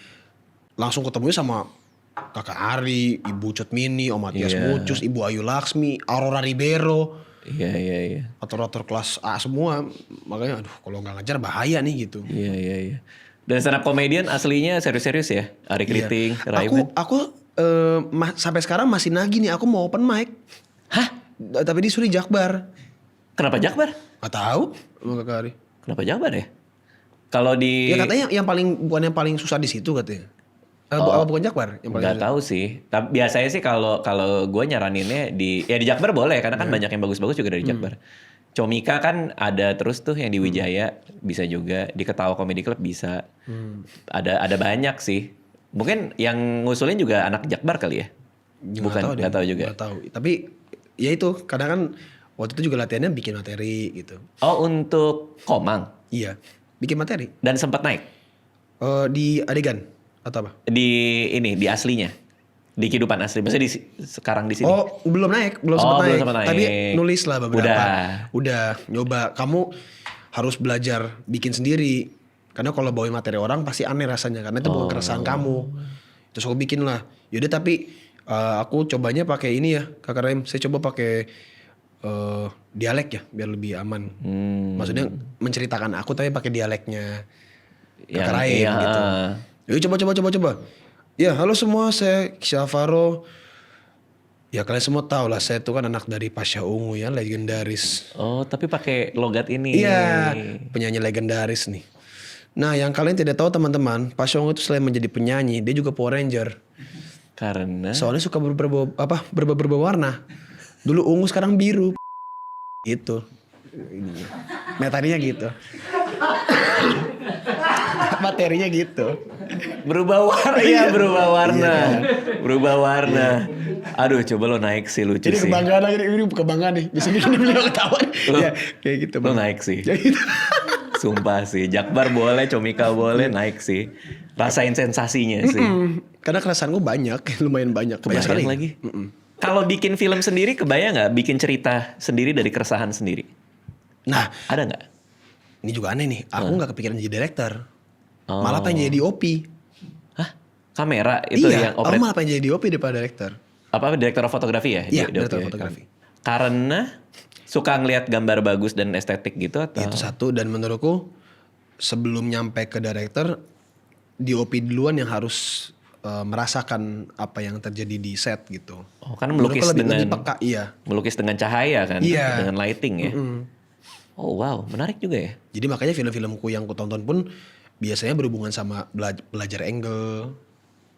[SPEAKER 2] Langsung ketemu sama Kakak Ari, Ibu Cut Mini, Om Matias
[SPEAKER 1] Iya.
[SPEAKER 2] Mucus, Ibu Ayu Laksmi, Aurora Ribeiro.
[SPEAKER 1] Iya.
[SPEAKER 2] Atur-atur kelas A semua. Makanya aduh kalau nggak ngajar bahaya nih gitu.
[SPEAKER 1] Iya. Dan stand up comedian aslinya serius-serius ya? Ari Kriting,
[SPEAKER 2] Iya.
[SPEAKER 1] Raiman.
[SPEAKER 2] Aku sampai sekarang masih nagih nih. Aku mau open mic.
[SPEAKER 1] Hah?
[SPEAKER 2] Tapi disuruh Jakbar.
[SPEAKER 1] Kenapa Jakbar?
[SPEAKER 2] Gak tahu sama Kakak Ari.
[SPEAKER 1] Kenapa Jakbar ya? Kalau di...
[SPEAKER 2] Ya katanya yang bukan yang paling susah di situ katanya. Bukan Jakbar yang paling
[SPEAKER 1] Nggak
[SPEAKER 2] susah.
[SPEAKER 1] tahu sih. Tapi biasanya sih kalau gue nyaraninnya di Jakbar boleh karena kan banyak yang bagus-bagus juga dari Jakbar. Comika kan ada terus tuh yang di Wijaya bisa juga, di Ketawa Comedy Club bisa. Ada banyak sih. Mungkin yang ngusulin juga anak Jakbar kali ya? Bukan, nggak tahu juga.
[SPEAKER 2] Nggak tahu. Tapi ya itu kadang kan waktu itu juga latihannya bikin materi gitu.
[SPEAKER 1] Oh untuk Komang
[SPEAKER 2] Iya, bikin materi.
[SPEAKER 1] dan sempat naik
[SPEAKER 2] Di adegan atau apa?
[SPEAKER 1] di aslinya, di kehidupan asli. Maksudnya sekarang di sini.
[SPEAKER 2] Oh, belum naik, belum
[SPEAKER 1] Oh,
[SPEAKER 2] sempat
[SPEAKER 1] belum
[SPEAKER 2] naik.
[SPEAKER 1] sempat naik.
[SPEAKER 2] Tapi nulis lah beberapa.
[SPEAKER 1] Udah.
[SPEAKER 2] Nyoba. Kamu harus belajar bikin sendiri. Karena kalau bawain materi orang pasti aneh rasanya. Karena itu bukan keresahan kamu. Terus aku bikin lah. Yaudah tapi aku cobanya pakai ini ya, Kakak Raim. Saya coba pakai dialek ya, biar lebih aman. Maksudnya menceritakan aku tapi pakai dialeknya Kakak Raim
[SPEAKER 1] Iya.
[SPEAKER 2] gitu. Yuk coba. Ya halo semua, saya Syafaro. Ya kalian semua tahu lah, saya itu kan anak dari Pasha Ungu ya, legendaris.
[SPEAKER 1] Oh tapi pakai logat ini.
[SPEAKER 2] Iya, penyanyi legendaris nih. Nah yang kalian tidak tahu teman-teman, Pasha Ungu itu selain menjadi penyanyi, dia juga Power Ranger.
[SPEAKER 1] Karena
[SPEAKER 2] Soalnya suka berubah warna. Dulu ungu sekarang biru. Gitu. Materinya gitu. Materinya gitu.
[SPEAKER 1] berubah warna. Iya berubah warna.
[SPEAKER 2] Iya.
[SPEAKER 1] Berubah warna. Aduh coba lo naik sih, lucu
[SPEAKER 2] Jadi
[SPEAKER 1] sih.
[SPEAKER 2] kebanggaan lagi, ini kebanggaan nih. Bisa bikin beliau ketawa. Ya kayak gitu.
[SPEAKER 1] Lo
[SPEAKER 2] Bang.
[SPEAKER 1] naik sih.
[SPEAKER 2] Ya gitu.
[SPEAKER 1] Sumpah sih. Jakbar boleh, Comika boleh, naik sih. Rasain sensasinya sih.
[SPEAKER 2] Karena keresahan gue banyak, lumayan banyak. Banyak
[SPEAKER 1] Kebayang
[SPEAKER 2] sekali.
[SPEAKER 1] lagi. Kalau bikin film sendiri kebayang nggak? Bikin cerita sendiri dari keresahan sendiri.
[SPEAKER 2] Nah,
[SPEAKER 1] Ada nggak?
[SPEAKER 2] ini juga aneh nih. Aku nggak kepikiran jadi director.
[SPEAKER 1] Oh.
[SPEAKER 2] Malah pengen jadi OP.
[SPEAKER 1] Hah? Kamera itu
[SPEAKER 2] Iya,
[SPEAKER 1] yang
[SPEAKER 2] aku malah pengen jadi OP daripada director.
[SPEAKER 1] apa direktur fotografi ya?
[SPEAKER 2] Iya,
[SPEAKER 1] Di-
[SPEAKER 2] direktur
[SPEAKER 1] ya?
[SPEAKER 2] fotografi.
[SPEAKER 1] Karena suka ngelihat gambar bagus dan estetik gitu atau?
[SPEAKER 2] Itu satu, dan menurutku sebelum nyampe ke director, di OP duluan yang harus merasakan apa yang terjadi di set gitu.
[SPEAKER 1] Oh, kan
[SPEAKER 2] Menurutku
[SPEAKER 1] melukis
[SPEAKER 2] lebih
[SPEAKER 1] dengan
[SPEAKER 2] peka, iya.
[SPEAKER 1] melukis dengan cahaya kan,
[SPEAKER 2] Iya.
[SPEAKER 1] dengan lighting ya. Oh wow, menarik juga ya.
[SPEAKER 2] Jadi makanya film-filmku yang ku tonton pun biasanya berhubungan sama belajar angle,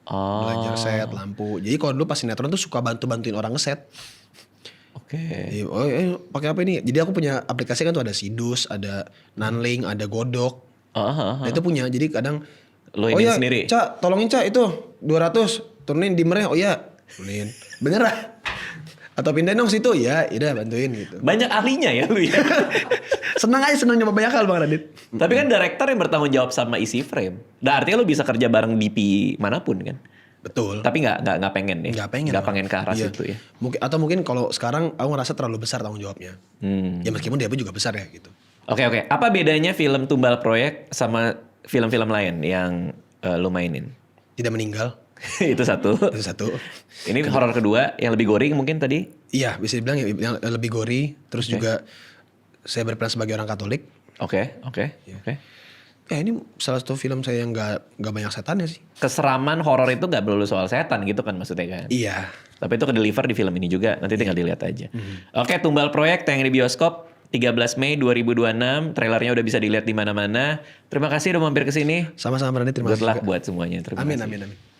[SPEAKER 1] Oh,
[SPEAKER 2] belajar set, lampu. Jadi kalau dulu pas sinetron tuh suka bantuin orang ngeset.
[SPEAKER 1] oke.
[SPEAKER 2] Oh, pakai apa ini? Jadi aku punya aplikasi kan tuh ada Sidus, ada Nanling, ada Godok. Nah, itu punya. Jadi kadang
[SPEAKER 1] Lo
[SPEAKER 2] oh
[SPEAKER 1] ini
[SPEAKER 2] iya,
[SPEAKER 1] sendiri.
[SPEAKER 2] Cak, tolongin Cak itu 200, turunin dimmernya. Oh iya, turunin. Bener lah. Atau pindahin dong situ. Ya, udah bantuin gitu.
[SPEAKER 1] Banyak ahlinya ya lu ya.
[SPEAKER 2] Senang nyoba banyak hal Bang Radit.
[SPEAKER 1] Tapi kan director yang bertanggung jawab sama isi frame. Nah artinya lu bisa kerja bareng DP manapun kan.
[SPEAKER 2] Betul.
[SPEAKER 1] Tapi nggak pengen ya.
[SPEAKER 2] Nggak pengen.
[SPEAKER 1] Nggak pengen ke arah
[SPEAKER 2] Iya.
[SPEAKER 1] situ ya.
[SPEAKER 2] Mungkin kalau sekarang aku ngerasa terlalu besar tanggung jawabnya. Ya meskipun dia juga besar ya gitu.
[SPEAKER 1] Oke. Apa bedanya film Tumbal Proyek sama film-film lain yang lu mainin?
[SPEAKER 2] Tidak meninggal.
[SPEAKER 1] Itu satu.
[SPEAKER 2] Itu satu.
[SPEAKER 1] Ini horor kedua yang lebih gory mungkin tadi.
[SPEAKER 2] Iya, bisa dibilang yang lebih gori. Terus juga saya berperan sebagai orang Katolik.
[SPEAKER 1] Oke.
[SPEAKER 2] Ya ini salah satu film saya yang nggak banyak setannya sih.
[SPEAKER 1] Keseraman horor itu nggak melulu soal setan gitu kan maksudnya kan?
[SPEAKER 2] Iya.
[SPEAKER 1] Tapi itu ke-deliver di film ini juga. Nanti tinggal dilihat aja. Oke, Tumbal Proyek tayang di bioskop 13 Mei 2026. Trailernya udah bisa dilihat di mana-mana. Terima kasih udah mampir ke sini.
[SPEAKER 2] Sama-sama Rani, terima
[SPEAKER 1] Good
[SPEAKER 2] kasih.
[SPEAKER 1] luck buat semuanya. Terima
[SPEAKER 2] Amin,
[SPEAKER 1] kasih.
[SPEAKER 2] amin, amin.